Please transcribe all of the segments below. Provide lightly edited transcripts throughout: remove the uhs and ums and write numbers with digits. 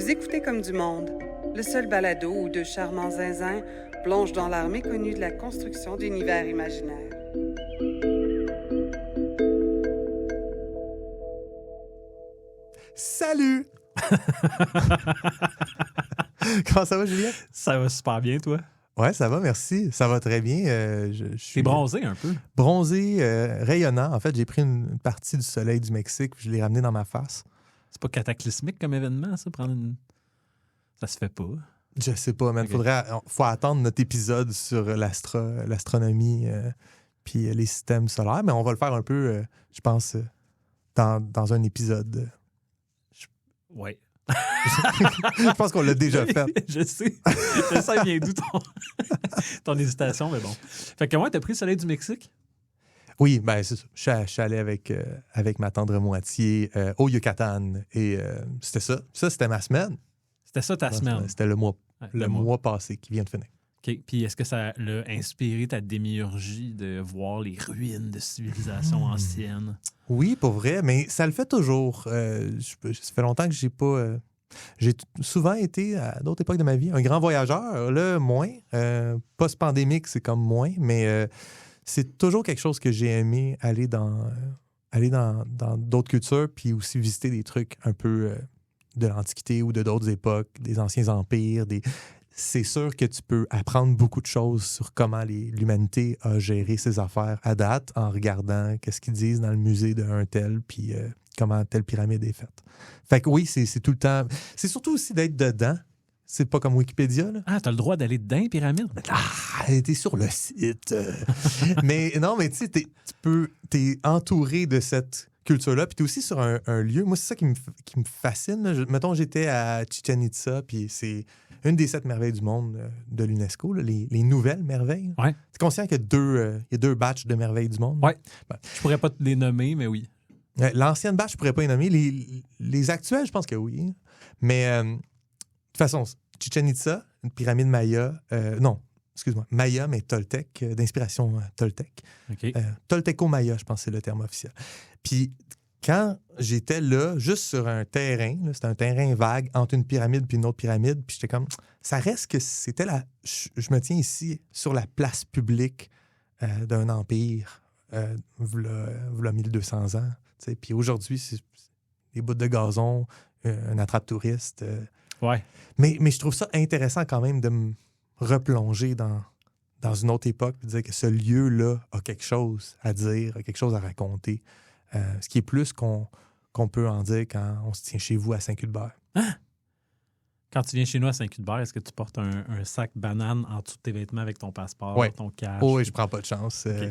Vous écoutez Comme du monde, le seul balado où deux charmants zinzins plongent dans l'art méconnu de la construction d'univers imaginaires. Salut! Comment ça va, Julien? Ça va super bien, toi? Ouais, ça va, merci. Ça va très bien. Je suis T'es bronzé un peu. Bronzé, rayonnant. En fait, j'ai pris une partie du soleil du Mexique puis je l'ai ramené dans ma face. C'est pas cataclysmique comme événement, ça? Ça se fait pas. Je sais pas, mais il Okay. faut attendre notre épisode sur l'astronomie puis les systèmes solaires, mais on va le faire un peu, je pense, dans un épisode. Ouais. Je pense qu'on l'a déjà fait. Je sais. Je sais bien d'où ton hésitation, mais bon. Fait que moi, t'as pris le soleil du Mexique? Oui, ben c'est ça. Je suis allé avec ma tendre moitié au Yucatan et c'était ça. Ça, c'était ma semaine. C'était ça ta semaine? C'était le mois, Ouais, le mois passé qui vient de finir. OK. Puis est-ce que ça l'a inspiré ta démiurgie de voir les ruines de civilisations anciennes? Oui, pour vrai, mais ça le fait toujours. Ça fait longtemps que j'ai pas... j'ai souvent été, à d'autres époques de ma vie, un grand voyageur. Là, moins. Post-pandémique, c'est comme moins, mais c'est toujours quelque chose que j'ai aimé, aller dans d'autres cultures, puis aussi visiter des trucs un peu de l'Antiquité ou de d'autres époques, des anciens empires. C'est sûr que tu peux apprendre beaucoup de choses sur comment l'humanité a géré ses affaires à date en regardant qu'est-ce qu'ils disent dans le musée d'un tel, puis comment telle pyramide est faite. Fait que oui, c'est tout le temps... C'est surtout aussi d'être dedans. C'est pas comme Wikipédia, là. Ah, t'as le droit d'aller dedans, les pyramides? Ah, t'es sur le site. Mais non, mais tu sais, t'es entouré de cette culture-là, puis t'es aussi sur un lieu. Moi, c'est ça qui me fascine, là. Mettons, j'étais à Chichen Itza, puis c'est une des 7 merveilles du monde de l'UNESCO, là, les nouvelles merveilles. Ouais. T'es conscient qu'il y a deux batchs de merveilles du monde? Ouais. Ben, Je pourrais pas te les nommer, mais oui. l'ancienne batch, je pourrais pas les nommer. Les actuels, je pense que oui. Mais de toute façon, Chichen Itza, une pyramide Maya, non, excuse-moi, Maya, mais Toltec, d'inspiration Toltec. OK. Tolteco-Maya, je pense que c'est le terme officiel. Puis quand j'étais là, juste sur un terrain, là, c'était un terrain vague entre une pyramide puis une autre pyramide, puis j'étais comme, ça reste que c'était je me tiens ici sur la place publique d'un empire, v'là 1200 ans. T'sais. Puis aujourd'hui, c'est des bouts de gazon, un attrape-touriste. Ouais. Mais je trouve ça intéressant quand même de me replonger dans une autre époque et de dire que ce lieu-là a quelque chose à dire, a quelque chose à raconter. Ce qui est plus qu'on peut en dire quand on se tient chez vous à Saint-Cuthbert. Hein? Quand tu viens chez nous à Saint-Cuthbert, est-ce que tu portes un sac banane en dessous de tes vêtements avec ton passeport, Ouais. ton cash? Oh oui, je prends pas de chance. OK.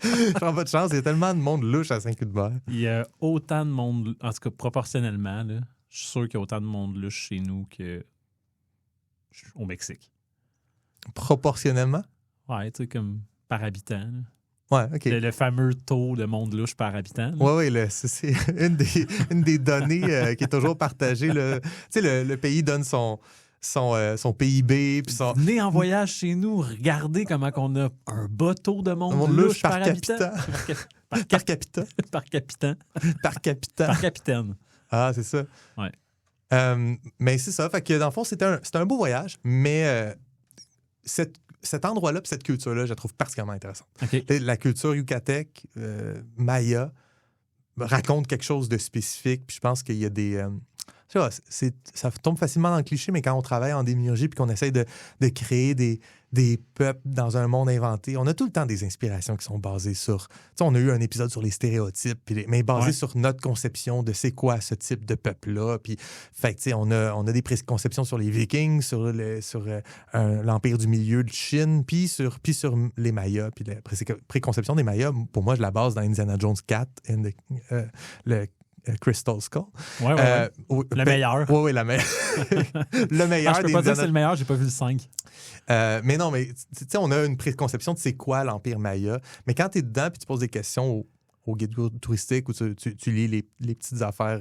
Je prends pas de chance. Il y a tellement de monde louche à Saint-Cuthbert. Il y a autant de monde, en tout cas proportionnellement, là, je suis sûr qu'il y a autant de monde louche chez nous qu'au Mexique. Proportionnellement? Ouais, tu sais, comme par habitant. Là. Ouais, OK. Le fameux taux de monde louche par habitant. là. Oui, c'est une des données qui est toujours partagée. Tu sais, le pays donne son PIB. Puis son... Venez en voyage chez nous, regardez comment on a un bas taux de monde louche par habitant. Par capita. Par capitaine. Par capita. Par capitaine. Ah, c'est ça. Ouais. Mais c'est ça. Fait que dans le fond, c'était un beau voyage, mais cet endroit-là, cette culture-là, je la trouve particulièrement intéressante. OK. La culture yucatèque, Maya, raconte quelque chose de spécifique. Puis je pense qu'il y a des... tu vois, ça tombe facilement dans le cliché, mais quand on travaille en démiurgie puis qu'on essaye de créer des peuples dans un monde inventé, on a tout le temps des inspirations qui sont basées sur... Tu sais, on a eu un épisode sur les stéréotypes, mais basé sur notre conception de c'est quoi ce type de peuple-là. Puis, fait que, tu sais, on a des préconceptions sur les Vikings, sur l'Empire du Milieu de Chine, puis sur les Mayas. Puis la préconception des Mayas, pour moi, je la base dans Indiana Jones 4 et le Crystal Skull. Ouais. Le meilleur. Oui, la meilleure. Le meilleur. Je peux pas dire que c'est le meilleur, j'ai pas vu le 5. Mais non, mais tu sais, on a une préconception de c'est quoi l'Empire Maya. Mais quand tu es dedans puis tu poses des questions au guide touristique ou tu lis les petites affaires,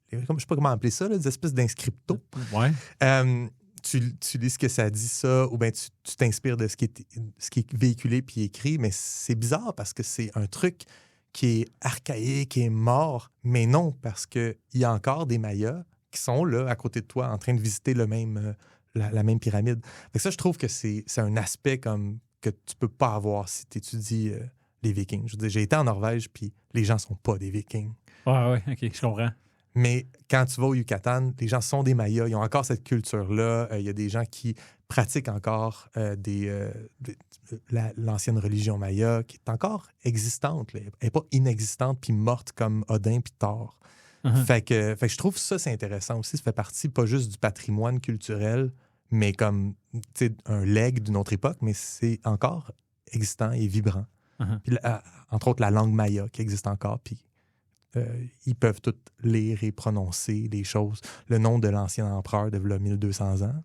je sais pas comment appeler ça, là, des espèces d'inscriptos. Ouais. Tu lis ce que ça dit, ça, ou bien tu t'inspires de ce qui est véhiculé puis écrit. Mais c'est bizarre parce que c'est un truc qui est archaïque, qui est mort. Mais non, parce qu'il y a encore des Mayas qui sont là, à côté de toi, en train de visiter la même pyramide. Fait que ça, je trouve que c'est un aspect comme que tu peux pas avoir si tu étudies les Vikings. Je veux dire, j'ai été en Norvège, puis les gens sont pas des Vikings. Ouais, OK, je comprends. Mais quand tu vas au Yucatan, les gens sont des Mayas. Ils ont encore cette culture-là. Il y a des gens qui pratiquent encore l'ancienne religion maya, qui est encore existante. Là. Elle n'est pas inexistante puis morte comme Odin puis Thor. Fait que je trouve ça, c'est intéressant aussi. Ça fait partie pas juste du patrimoine culturel, mais comme un legs d'une autre époque, mais c'est encore existant et vibrant. Puis, entre autres, la langue maya qui existe encore, puis ils peuvent tous lire et prononcer les choses. Le nom de l'ancien empereur de 1200 ans.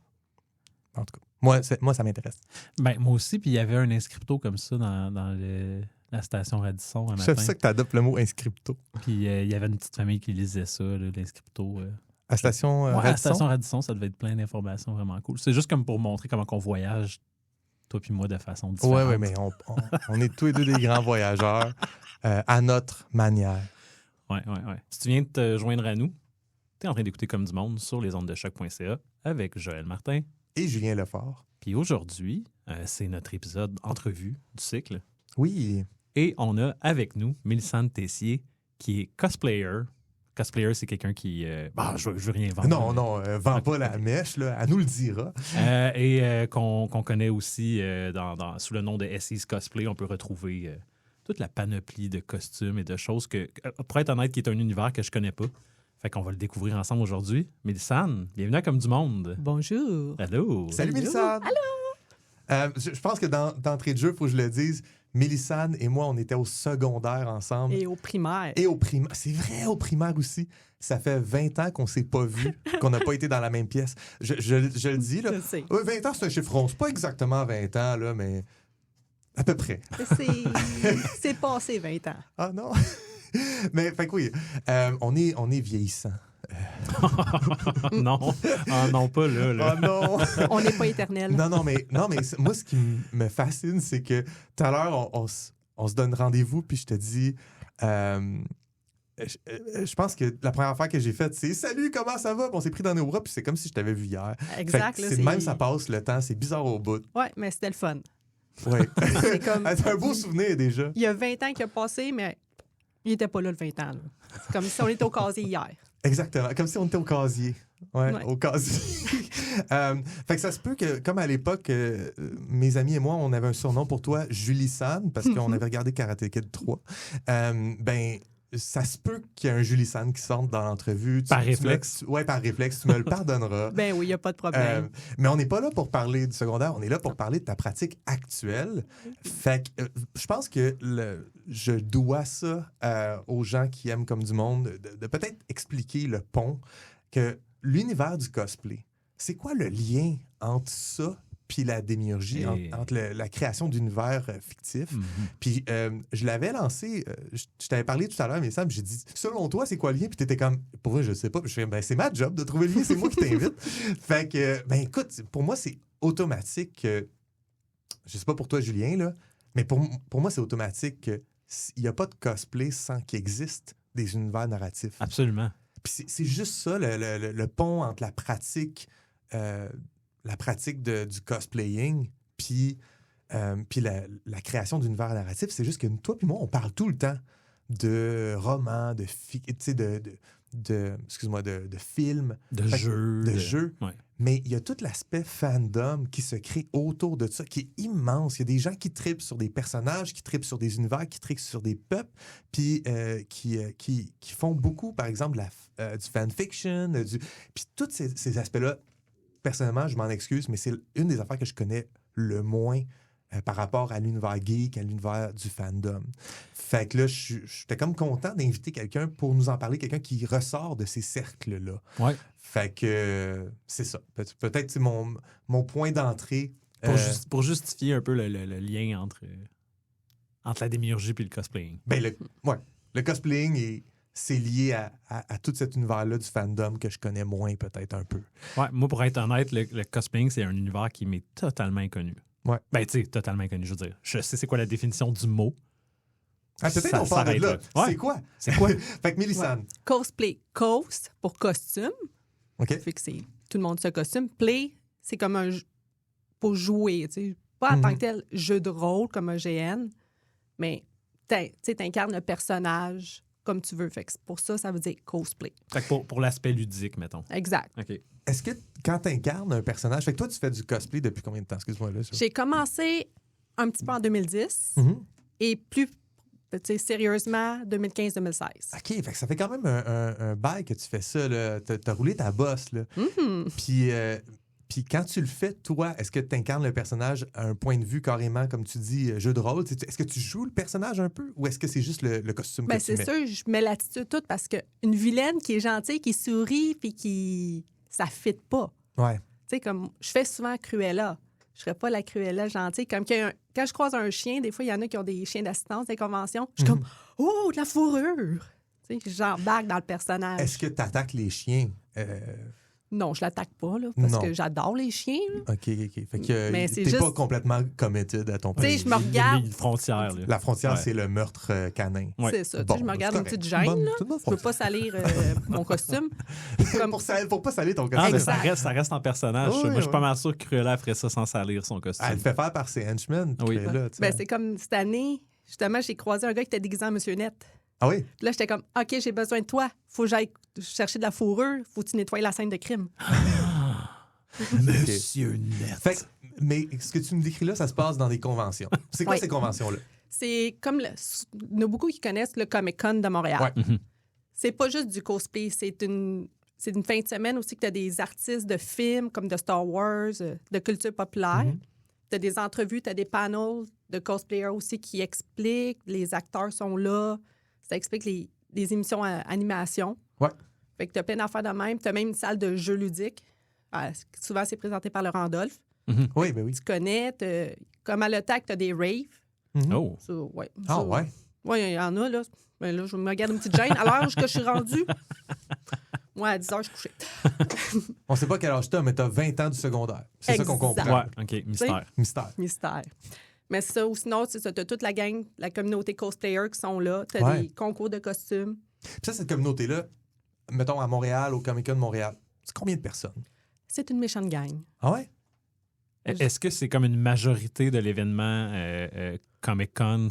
En tout cas, moi ça m'intéresse. Ben, moi aussi, puis il y avait un inscripto comme ça dans la station Radisson un matin. C'est ça que tu adoptes le mot inscripto. Puis il y avait une petite famille qui lisait ça, là, l'inscripto. À station Ouais, Radisson? à la station Radisson, ça devait être plein d'informations vraiment cool. C'est juste comme pour montrer comment on voyage, toi puis moi, de façon différente. Oui, mais on est tous les deux des grands voyageurs à notre manière. Ouais. Si tu viens de te joindre à nous, tu es en train d'écouter Comme du monde sur les ondes de choc.ca avec Joël Martin. Et Julien Lefort. Puis aujourd'hui, c'est notre épisode entrevue du cycle. Oui. Et on a avec nous Mélissane Tessier, qui est cosplayer. Cosplayer, c'est quelqu'un qui... je veux rien vendre. Non, vends pas la mèche, là. Elle nous le dira. Et qu'on connaît aussi sous le nom de SE's Cosplay. On peut retrouver toute la panoplie de costumes et de choses que, pour être honnête, qui est un univers que je connais pas. Fait qu'on va le découvrir ensemble aujourd'hui. Mélissane, bienvenue à Comme du monde. Bonjour. Allô. Salut Mélissane. Allô. Je pense que d'entrée de jeu, il faut que je le dise, Mélissane et moi, on était au secondaire ensemble. Et au primaire. Et au primaire. C'est vrai, au primaire aussi. Ça fait 20 ans qu'on ne s'est pas vus, qu'on n'a pas été dans la même pièce. Je le dis, là. Je sais. 20 ans, c'est un chiffre rond. C'est pas exactement 20 ans, là, mais à peu près. C'est passé 20 ans. Ah non? Mais, fait que oui, on est vieillissant. Non. Ah non, pas là. Oh non! On n'est pas éternel. Non, mais moi, ce qui me fascine, c'est que tout à l'heure, on se donne rendez-vous, puis je te dis... je pense que la première fois que j'ai faite, c'est « Salut, comment ça va? » Puis on s'est pris dans nos bras, puis c'est comme si je t'avais vu hier. Exact. C'est de même, ça passe le temps. C'est bizarre au bout. Oui, mais c'était le fun. Oui. C'est comme... C'est un beau souvenir, déjà. Il y a 20 ans qui a passé, mais il n'était pas là le 20 ans. Là. C'est comme si on était au casier hier. Exactement, comme si on était au casier. Ouais. Au casier. Fait que ça se peut que, comme à l'époque, mes amis et moi, on avait un surnom pour toi, Julie-San, parce qu'on avait regardé Karate Kid 3. Ça se peut qu'il y ait un Julie-San qui sorte dans l'entrevue. Par réflexe. Oui, par réflexe, tu me le pardonneras. Ben oui, il n'y a pas de problème. Mais on n'est pas là pour parler du secondaire, on est là pour parler de ta pratique actuelle. Fait que je pense que je dois ça aux gens qui aiment Comme du monde, de peut-être expliquer le pont, que l'univers du cosplay, c'est quoi le lien entre ça puis la démiurgie, entre la création d'univers fictifs. Puis je l'avais lancé, je t'avais parlé tout à l'heure, mais Sam, j'ai dit, selon toi, c'est quoi le lien? Puis t'étais comme, pour vrai, je sais pas. Puis je fais, ben c'est ma job de trouver le lien, c'est moi qui t'invite. Fait que, ben écoute, pour moi, c'est automatique. Je sais pas pour toi, Julien, là, mais pour moi, c'est automatique qu'il n'y a pas de cosplay sans qu'il existe des univers narratifs. Absolument. Puis c'est juste ça, le pont entre la pratique du cosplaying puis la création d'univers narratifs. C'est juste que toi puis moi, on parle tout le temps de romans, de films. De jeux. Ouais. Mais il y a tout l'aspect fandom qui se crée autour de ça, qui est immense. Il y a des gens qui trippent sur des personnages, qui trippent sur des univers, qui trippent sur des peuples, puis qui font beaucoup, par exemple, du fanfiction. Puis tous ces aspects-là, personnellement, je m'en excuse, mais c'est une des affaires que je connais le moins par rapport à l'univers geek, à l'univers du fandom. Fait que là, j'étais comme content d'inviter quelqu'un pour nous en parler, quelqu'un qui ressort de ces cercles-là. Ouais. Fait que c'est ça. Peut-être c'est mon point d'entrée. Pour justifier un peu le lien entre la démiurgie et le cosplaying. Ben le cosplaying c'est lié à tout cet univers-là du fandom que je connais moins, peut-être un peu. Ouais, moi, pour être honnête, le cosplaying, c'est un univers qui m'est totalement inconnu. Ouais. Ben, tu sais, totalement inconnu, je veux dire. Je sais c'est quoi la définition du mot. Ah, peut-être Ça on parle de s'arrête là. là. Ouais. C'est quoi? C'est quoi? Fait que Mélissane. Cosplay. Cos pour costume. OK. Fait que c'est tout le monde se costume. Play, c'est comme pour jouer, tu sais. Pas en tant que tel jeu de rôle comme un GN, mais tu incarnes le personnage comme tu veux. Fait que pour ça, ça veut dire cosplay. Fait que pour l'aspect ludique, mettons. Exact. OK. Est-ce que quand tu incarnes un personnage, fait que toi, tu fais du cosplay depuis combien de temps? Excuse-moi, là. Ça. J'ai commencé un petit peu en 2010 Mhm. et plus sérieusement 2015-2016. OK, fait que ça fait quand même un bail que tu fais ça. T'as roulé ta bosse. Là. Puis quand tu le fais, toi, est-ce que tu incarnes le personnage à un point de vue carrément, comme tu dis, jeu de rôle? Est-ce que tu joues le personnage un peu ou est-ce que c'est juste le costume que tu C'est mets? sûr, je mets l'attitude toute parce qu'une vilaine qui est gentille, qui sourit, puis qui... ça ne fit pas. Ouais. Tu sais, comme je fais souvent Cruella. Je serais pas la Cruella gentille. Comme quand je croise un chien, des fois, il y en a qui ont des chiens d'assistance, des conventions. Je suis comme, oh, de la fourrure! Tu sais, j'embarque dans le personnage. Est-ce que tu attaques les chiens? Non, je l'attaque pas, là, parce Non. que j'adore les chiens. Là. OK. Fait que Mais c'est t'es pas juste- complètement committed à ton Tu sais, personnage. je me regarde. Une frontière, là. La frontière, Ouais. c'est le meurtre canin. Ouais. C'est ça. Tu Bon, sais, je me regarde c'est une correct. petite gêne. Bonne- Là. c'est une bonne Je veux frontière. pas salir mon costume. Comme... Pour pas salir ton costume. Ah, mais Exact. ça reste en personnage. Oui, ça. Moi, je suis pas oui. mal sûr que Cruella ferait ça sans salir son costume. Elle le fait faire par ses henchmen. Oui. Là, tu sais. Ben, c'est comme cette année, justement, j'ai croisé un gars qui était déguisé en Monsieur Net. Ah oui? Puis là, j'étais comme, OK, j'ai besoin de toi. Faut que j'aille chercher de la fourrure. Faut que tu nettoies la scène de crime. Monsieur Net. Fait que- mais ce que tu me décris là, ça se passe dans des conventions. C'est quoi Oui. ces conventions-là? C'est comme, il y en a beaucoup qui connaissent le Comic-Con de Montréal. Ouais. C'est pas juste du cosplay, c'est une fin de semaine aussi que tu as des artistes de films comme de Star Wars, de culture populaire. Tu as des entrevues, tu as des panels de cosplayers aussi qui expliquent, les acteurs sont là, ça explique les émissions à animation. Ouais. Fait que tu as plein d'affaires de même. Tu as même une salle de jeux ludiques. Souvent, c'est présenté par le Randolph. Oui, ben oui. Tu connais, comme à l'OTAC, tu as des raves. Oh. Ça, ouais. Ah Ça, ouais? Oui, il y en a, là. Ben là, je me regarde une petite gêne. À l'heure que je suis rendue, moi, à 10 h, je suis couchée. On sait pas quel âge t'as, mais t'as 20 ans du secondaire. C'est ça qu'on Exact. comprend. Ouais, OK, mystère. Mystère. Mystère. Mais ça, ou sinon, c'est ça. Tu as toute la gang, la communauté cosplayer qui sont là. Tu as Ouais. des concours de costumes. Puis ça, cette communauté-là, mettons à Montréal, au Comic-Con de Montréal, c'est combien de personnes? C'est une méchante gang. Ah ouais? Est-ce que c'est comme une majorité de l'événement Comic-Con?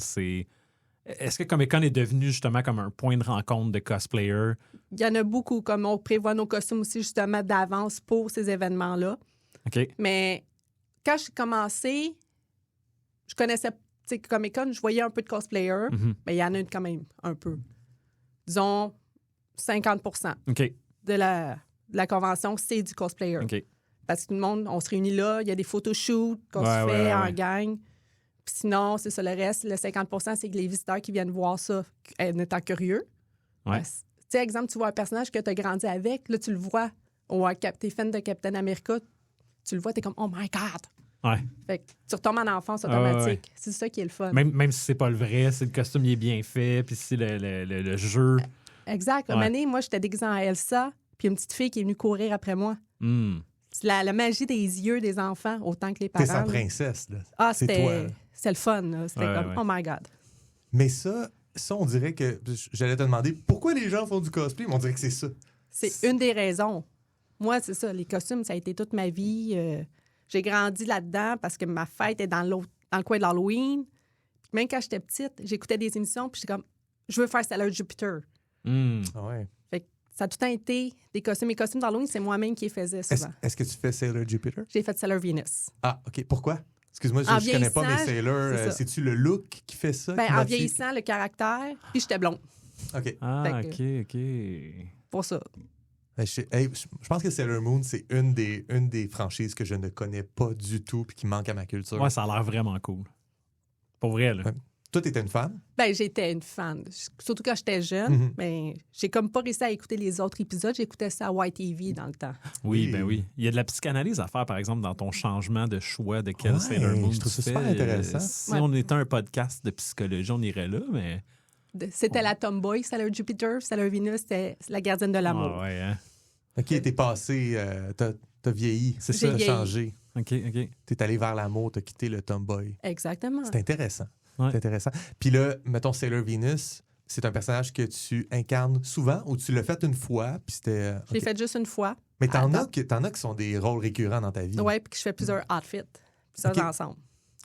Est-ce que Comic-Con est devenu justement comme un point de rencontre de cosplayers? Il y en a beaucoup, comme on prévoit nos costumes aussi justement d'avance pour ces événements-là. OK. Mais quand j'ai commencé, je connaissais, tu sais, Comic-Con, je voyais un peu de cosplayers, Mhm. mais il y en a quand même un peu. Disons 50 OK. de la convention, c'est du cosplayer. OK. Parce que tout le monde, on se réunit là, il y a des photoshoots qu'on Ouais, se ouais, fait ouais, en ouais. gang. Puis sinon, c'est ça, le reste, le 50 c'est que les visiteurs qui viennent voir ça en étant curieux. Ouais. Tu sais, exemple, tu vois un personnage que tu as grandi avec, là, tu le vois. Ou t'es fan de Captain America, tu le vois, t'es comme « Oh my God! Ouais. » Fait que tu retombes en enfance Ah, ouais, automatique. ouais. C'est ça qui est le fun. Même si c'est pas le vrai, si le costume il est bien fait, puis si le jeu. Exact. Une Ouais. année, moi, j'étais déguisée en Elsa, puis une petite fille qui est venue courir après moi. Hmm. C'est la magie des yeux des enfants, autant que les parents. T'es sa là. princesse, là. Ah, C'est toi, là. c'était le fun. là. C'était Ouais, comme ouais. « Oh my God! Mais ça, on dirait que... J'allais te demander pourquoi les gens font du cosplay, mais on dirait que c'est ça. » C'est une des raisons. Moi, c'est ça. Les costumes, ça a été toute ma vie. J'ai grandi là-dedans parce que ma fête est dans le coin de l'Halloween. Puis même quand j'étais petite, j'écoutais des émissions, puis j'étais comme « Je veux faire Sailor Jupiter. Hmm. Ah ouais. » Fait que ça a tout le temps été des costumes. Mes costumes d'Halloween, c'est moi-même qui les faisais souvent. Est-ce que tu fais Sailor Jupiter? J'ai fait Sailor Venus. Ah, OK. Pourquoi? Excuse-moi, En je connais pas mes vieillissant, Sailor. c'est ça. C'est-tu le look qui fait ça? Ben, qui en motive? vieillissant, le caractère, puis j'étais blonde. OK. Ah, Fait OK. Pour ça. Ben, je pense que Sailor Moon, c'est une des franchises que je ne connais pas du tout puis qui manque à ma culture. Ouais, ça a l'air vraiment cool. Pour vrai, là. Ouais. Toi, t'étais une fan? Ben, j'étais une fan. Surtout quand j'étais jeune. Mhm. Ben, j'ai comme pas réussi à écouter les autres épisodes. J'écoutais ça à YTV dans le temps. Oui, Oui. ben oui. Il y a de la psychanalyse à faire, par exemple, dans ton changement de choix de quel Ouais, Sailor Moon je trouve tu ça super fais. intéressant. Si Ouais. on était un podcast de psychologie, on irait là, mais... C'était la tomboy, Sailor Jupiter, Sailor Venus, c'était la gardienne de l'amour. Ah ouais, hein? OK, t'es passé, t'as vieilli, C'est ça. t'as J'ai changé. OK, OK. T'es allé vers l'amour, t'as quitté le tomboy. Exactement. C'est intéressant. Ouais. C'est intéressant. Puis là, mettons Sailor Venus, c'est un personnage que tu incarnes souvent ou tu l'as fait une fois, puis c'était... Je l'ai OK. fait juste une fois. Mais t'en Attends. as qui sont des rôles récurrents dans ta vie. Oui, puis que je fais plusieurs outfits, plusieurs OK. ensemble.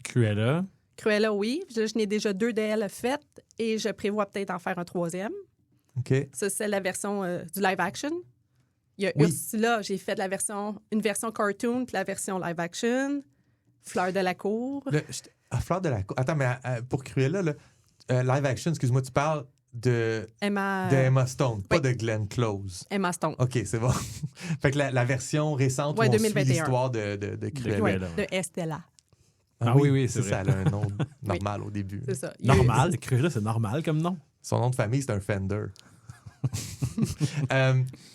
Cruella. Cruella, oui. Je n'ai déjà 2 d'elle faites et je prévois peut-être en faire un 3e. OK. Ça, c'est la version du live action. Il y a Oui. Ursula, j'ai fait une version cartoon puis la version live action. Fleur de la cour. À Fleur de la Cour. Attends, mais pour Cruella, là, live action, excuse-moi, tu parles de Emma Stone, pas oui. de Glenn Close. Emma Stone. OK, c'est bon. Fait que la version récente Ouais, où on suit 2021. l'histoire de Cruella. Oui, Cruella, ouais. de Estella. Ah oui, c'est ça. vrai. Elle a un nom normal au début. C'est ça. Il y a- Normal. Cruella, c'est normal comme nom. Son nom de famille, c'est un Fender.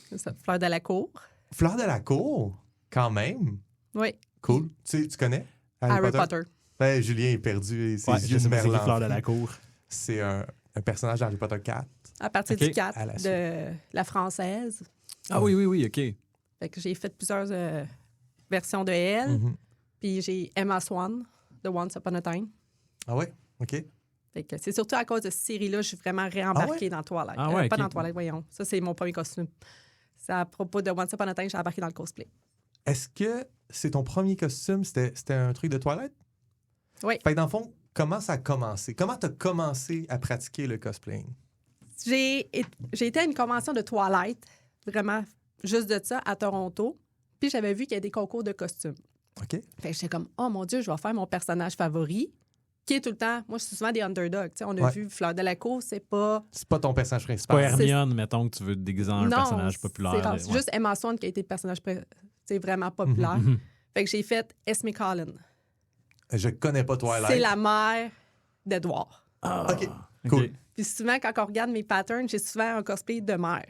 C'est ça. Fleur de la cour. Fleur de la Cour, quand même. Oui. Cool. Tu connais Harry Potter. Ben, Julien est perdu. Ses Ouais, yeux je sais pas c'est qui merlants. Fleur de la cour. C'est un personnage d'Harry Potter 4. À partir OK. du 4 À la suite. de la française. Ah oui, OK. Fait que j'ai fait plusieurs versions de elle. Mhm. Puis j'ai Emma Swan de Once Upon a Time. Ah ouais? OK. Fait que c'est surtout à cause de cette série-là, je suis vraiment réembarquée dans Twilight. Ah ouais, Pas ok. dans Twilight, voyons. Ça, c'est mon premier costume. C'est à propos de Once Upon a Time, j'ai embarqué dans le cosplay. Est-ce que c'est ton premier costume? C'était un truc de Twilight? Oui. Fait que dans le fond, comment ça a commencé? Comment tu as commencé à pratiquer le cosplaying? J'ai été à une convention de Twilight, vraiment juste de ça, à Toronto. Puis j'avais vu qu'il y a des concours de costumes. OK. Fait que j'étais comme, oh mon Dieu, je vais faire mon personnage favori, qui est tout le temps. Moi, je suis souvent des underdogs. Tu sais, on a Ouais. vu Fleur de la Cour, c'est pas. C'est pas ton personnage Pas principal. Hermione, mettons, que tu veux te déguiser en un personnage populaire. C'est rare. ouais. C'est juste Emma Stone qui a été le personnage vraiment populaire. Mhm. Fait que j'ai fait Esme Collin. Je connais pas Twilight. C'est la mère d'Edouard. Ah, OK. Cool. Puis souvent, quand on regarde mes patterns, j'ai souvent un cosplay de mère.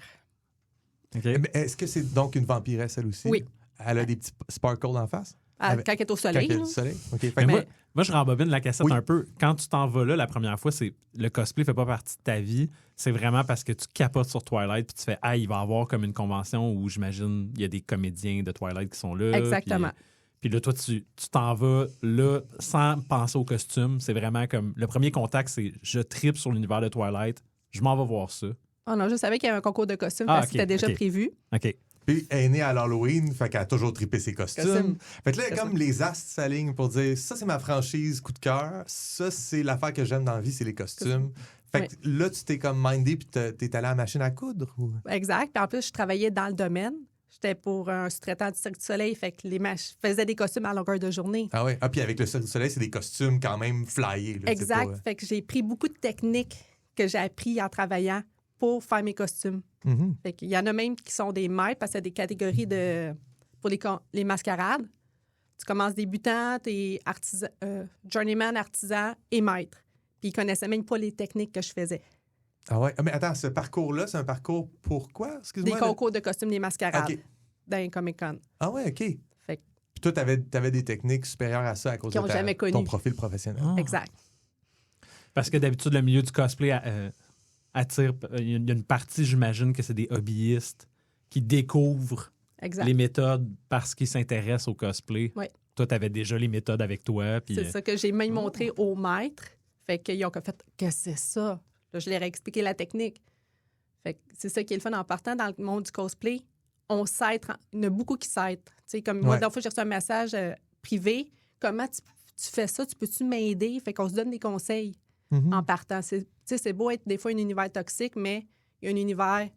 OK. Mais est-ce que c'est donc une vampiresse, elle aussi? Oui. Elle a des petits sparkles en face? Avec- Quand elle est au Quand soleil. il y a là. du soleil? OK. Fait Mais que- moi, je rembobine la cassette Oui. un peu. Quand tu t'en vas là la première fois, c'est le cosplay fait pas partie de ta vie. C'est vraiment parce que tu capotes sur Twilight puis tu fais il va y avoir comme une convention où j'imagine il y a des comédiens de Twilight qui sont là. Exactement. Puis là, toi, tu t'en vas là sans penser au costume. C'est vraiment comme le premier contact, c'est je tripe sur l'univers de Twilight. Je m'en vais voir ça. Oh non, je savais qu'il y avait un concours de costumes Ah, parce ok, que c'était déjà ok. prévu. OK. Puis elle est née à l'Halloween, fait qu'elle a toujours trippé ses costumes. Costume. Fait que là, C'est comme les astres s'alignent pour dire ça, c'est ma franchise coup de cœur, ça, c'est l'affaire que j'aime dans la vie, c'est les costumes. Fait que là, tu t'es comme mindé puis t'es allé à la machine à coudre? Ou... Exact. Puis en plus, je travaillais dans le domaine. J'étais pour un sous-traitant du Cirque du Soleil, fait que je faisais des costumes à longueur de journée. Ah ouais. Ah, puis avec le Cirque du Soleil, c'est des costumes quand même flyés. Là, Exact. c'est pas, Fait que j'ai pris beaucoup de techniques que j'ai appris en travaillant pour faire mes costumes. Mhm. Fait qu'il y en a même qui sont des maîtres parce qu'il y a des catégories pour les mascarades. Tu commences débutant, t'es journeyman, artisan et maître. Puis ils connaissaient même pas les techniques que je faisais. Ah ouais. Ah, mais attends, ce parcours-là, c'est un parcours pour quoi? Des Excuse-moi. concours de costumes, des mascarades OK. dans les Comic-Con. Ah ouais, OK. Fait que- Puis toi, t'avais des techniques supérieures à ça à cause Qu'ils de ont jamais connu. ton profil professionnel. Ah. Exact. Parce que d'habitude, le milieu du cosplay attire. Il y a une partie, j'imagine, que c'est des hobbyistes qui découvrent Exact. les méthodes parce qu'ils s'intéressent au cosplay. Oui. Toi, tu avais déjà les méthodes avec toi. Puis, C'est ça que j'ai même montré aux maîtres. Fait qu'ils ont fait « Qu'est-ce que c'est ça? » Là, je leur ai expliqué la technique. Fait que c'est ça qui est le fun en partant dans le monde du cosplay. On s'aide. Il y en a beaucoup qui s'aident. Tu sais, comme moi, Ouais. la fois, j'ai reçu un message privé. Comment tu fais ça? Tu peux-tu m'aider? Fait qu'on se donne des conseils Mhm. en partant. Tu sais, c'est beau être des fois un univers toxique, mais il y a un univers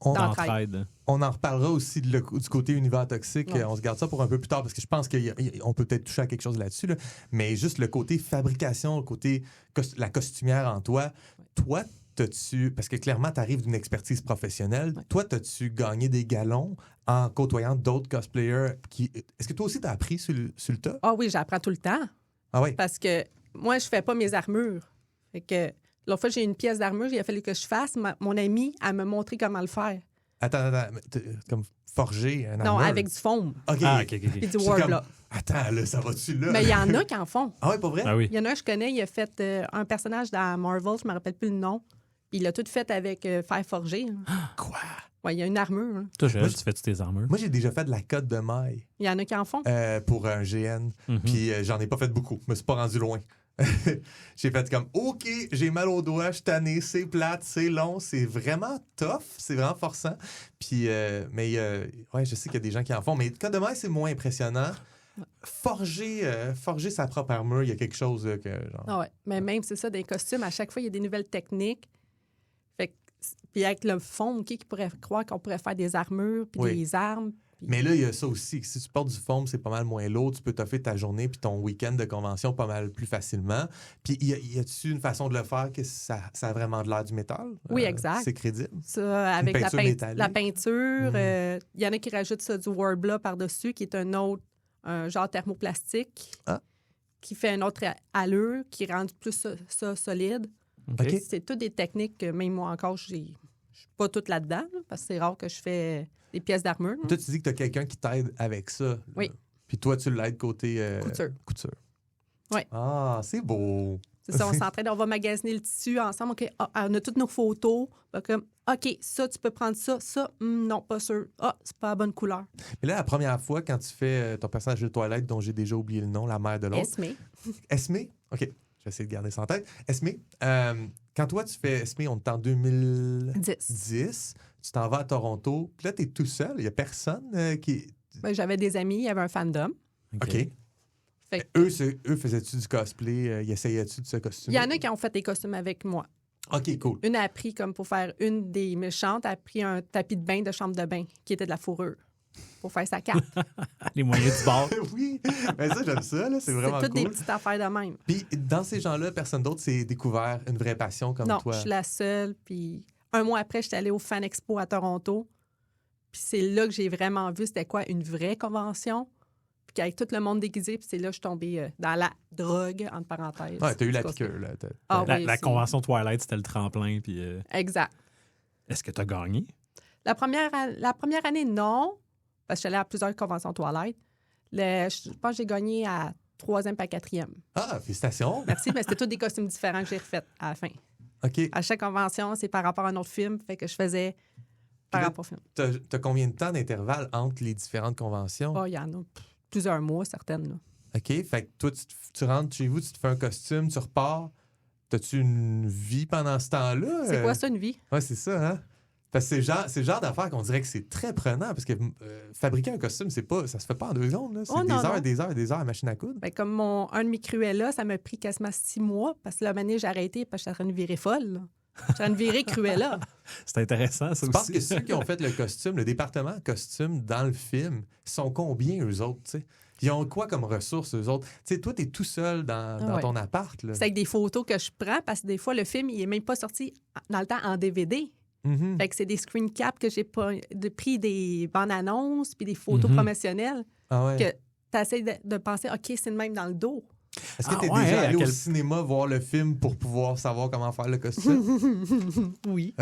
On, d'entraide. d'entraide. on en reparlera aussi du côté univers toxique. Ouais. On se garde ça pour un peu plus tard parce que je pense qu'on peut peut-être toucher à quelque chose là-dessus. Là. Mais juste le côté fabrication, le côté la costumière en toi. Toi, t'as-tu... Parce que clairement, tu arrives d'une expertise professionnelle. Ouais. Toi, t'as-tu gagné des galons en côtoyant d'autres cosplayers? Est-ce que toi aussi, t'as appris sur le tas? Ah oui, j'apprends tout le temps. Ah oui? Parce que moi, je fais pas mes armures. Fait que l'autre fois, j'ai une pièce d'armure, il a fallu que je fasse. Mon amie, elle me montrer comment le faire. Attends. Comme forger un Non, armure? avec du foam OK. Ah, OK. et du C'est Warbler. comme- Attends, là, ça va-tu là? Mais il y en a qui en font. Ah ouais, pas vrai? Ah oui. Il y en a un, je connais, il a fait un personnage dans Marvel, je me rappelle plus le nom. Puis il l'a tout fait avec fer forgé. Hein. Quoi? Ouais, il y a une armure. Hein. Toi, Moi, tu fais tes armures. Moi, j'ai déjà fait de la cote de maille Il y en a qui en font. pour un GN. Mhm. Puis j'en ai pas fait beaucoup. Je me suis pas rendu loin. J'ai fait comme, OK, j'ai mal aux doigts, je suis tanné, c'est plate, c'est long, c'est vraiment tough, c'est vraiment forçant. Puis, ouais, je sais qu'il y a des gens qui en font, mais quand demain, c'est moins impressionnant. Forger sa propre armure, il y a quelque chose que, genre... Ah ouais. Mais même, c'est ça, des costumes, à chaque fois, il y a des nouvelles techniques. Fait que, puis avec le foam, qui pourrait croire qu'on pourrait faire des armures puis Oui. des armes. Mais là, il y a ça aussi. Si tu portes du foam, c'est pas mal moins lourd. Tu peux toffer ta journée puis ton week-end de convention pas mal plus facilement. Puis, y a-tu une façon de le faire que ça a vraiment de l'air du métal? Oui, exact. C'est crédible. Ça, avec la peinture métallique. la peinture. Il y en a qui rajoutent ça du Warbler par-dessus, qui est un genre thermoplastique qui fait une autre allure, qui rend plus ça solide. OK. C'est toutes des techniques que même moi encore, je suis pas toute là-dedans, là, parce que c'est rare que je fais des pièces d'armure. Toi, tu dis que tu as quelqu'un qui t'aide avec ça. Là. Oui. Puis toi, tu l'aides côté... couture. Oui. Ah, c'est beau. C'est ça, on s'entraîne, on va magasiner le tissu ensemble. OK, on a toutes nos photos. Comme, OK, ça, tu peux prendre ça. Ça, non, pas sûr. Ah, c'est pas la bonne couleur. Mais là, la première fois, quand tu fais ton personnage de Twilight, dont j'ai déjà oublié le nom, la mère de l'autre. Esme. Esme? OK. Je vais essayer de garder ça en tête. Esme, quand toi, tu fais Esme, on est en 2010. Tu t'en vas à Toronto. Puis là, tu es tout seul. Il n'y a personne qui... Ben, j'avais des amis, il y avait un fandom. OK. Fait Eux faisaient-tu du cosplay? Ils essayaient-tu de se costumer? Il y en a qui ont fait des costumes avec moi. OK, cool. Une a pris, comme pour faire une des méchantes, a pris un tapis de bain de chambre de bain qui était de la fourrure pour faire sa carte. Les moyens du bord. Oui, mais ça, j'aime ça. Là. C'est vraiment toutes cool. des petites affaires de même. Puis dans ces gens-là, personne d'autre s'est découvert une vraie passion comme Non, toi. je suis la seule. Puis un mois après, j'étais allée au Fan Expo à Toronto. Puis c'est là que j'ai vraiment vu c'était quoi une vraie convention. Puis qu'avec tout le monde déguisé, puis c'est là que je suis tombée dans la drogue, entre parenthèses. Ouais, t'as eu la piqûre. Là. Ah oui, La c'est- convention Twilight, c'était le tremplin. Puis, Exact. est-ce que tu as gagné? La première année, non, parce que j'allais à plusieurs conventions Twilight. Je pense que j'ai gagné à 3e et à 4e. Ah, félicitations. Merci, mais c'était tous des costumes différents que j'ai refaits à la fin. OK. À chaque convention, c'est par rapport à un autre film, fait que je faisais par Puis là, rapport au film. T'as combien de temps d'intervalle entre les différentes conventions? Oh, il y en a plusieurs mois, certaines. Là. OK. Fait que toi, tu rentres chez vous, tu te fais un costume, tu repars. T'as-tu une vie pendant ce temps-là? C'est quoi ça, une vie? Ouais, c'est ça, hein? Parce que c'est le genre d'affaire qu'on dirait que c'est très prenant. Parce que fabriquer un costume, ça se fait pas en 2 secondes. Là. C'est Oh, des non, heures non. et des heures et des heures à la machine à coudre. Ben, comme un de mes Cruella, ça m'a pris quasiment 6 mois parce que la manée, j'ai arrêté parce que j'étais en train de virer folle. là. J'étais en train de virer Cruella. C'est intéressant, ça Je pense aussi. que ceux qui ont fait le costume, le département costume dans le film, sont combien eux autres, tu sais? Ils ont quoi comme ressources, eux autres? Tu sais, toi, t'es tout seul dans ouais. ton appart, là. C'est avec des photos que je prends parce que des fois, le film, il est même pas sorti dans le temps en DVD. Mhm. Fait que c'est des screen caps que j'ai pris des bandes annonces puis des photos promotionnelles Ah ouais. que tu essaies de penser, OK, c'est le même dans le dos. Est-ce que Ah t'es ouais, déjà à allé au quel- cinéma voir le film pour pouvoir savoir comment faire le costume? Oui.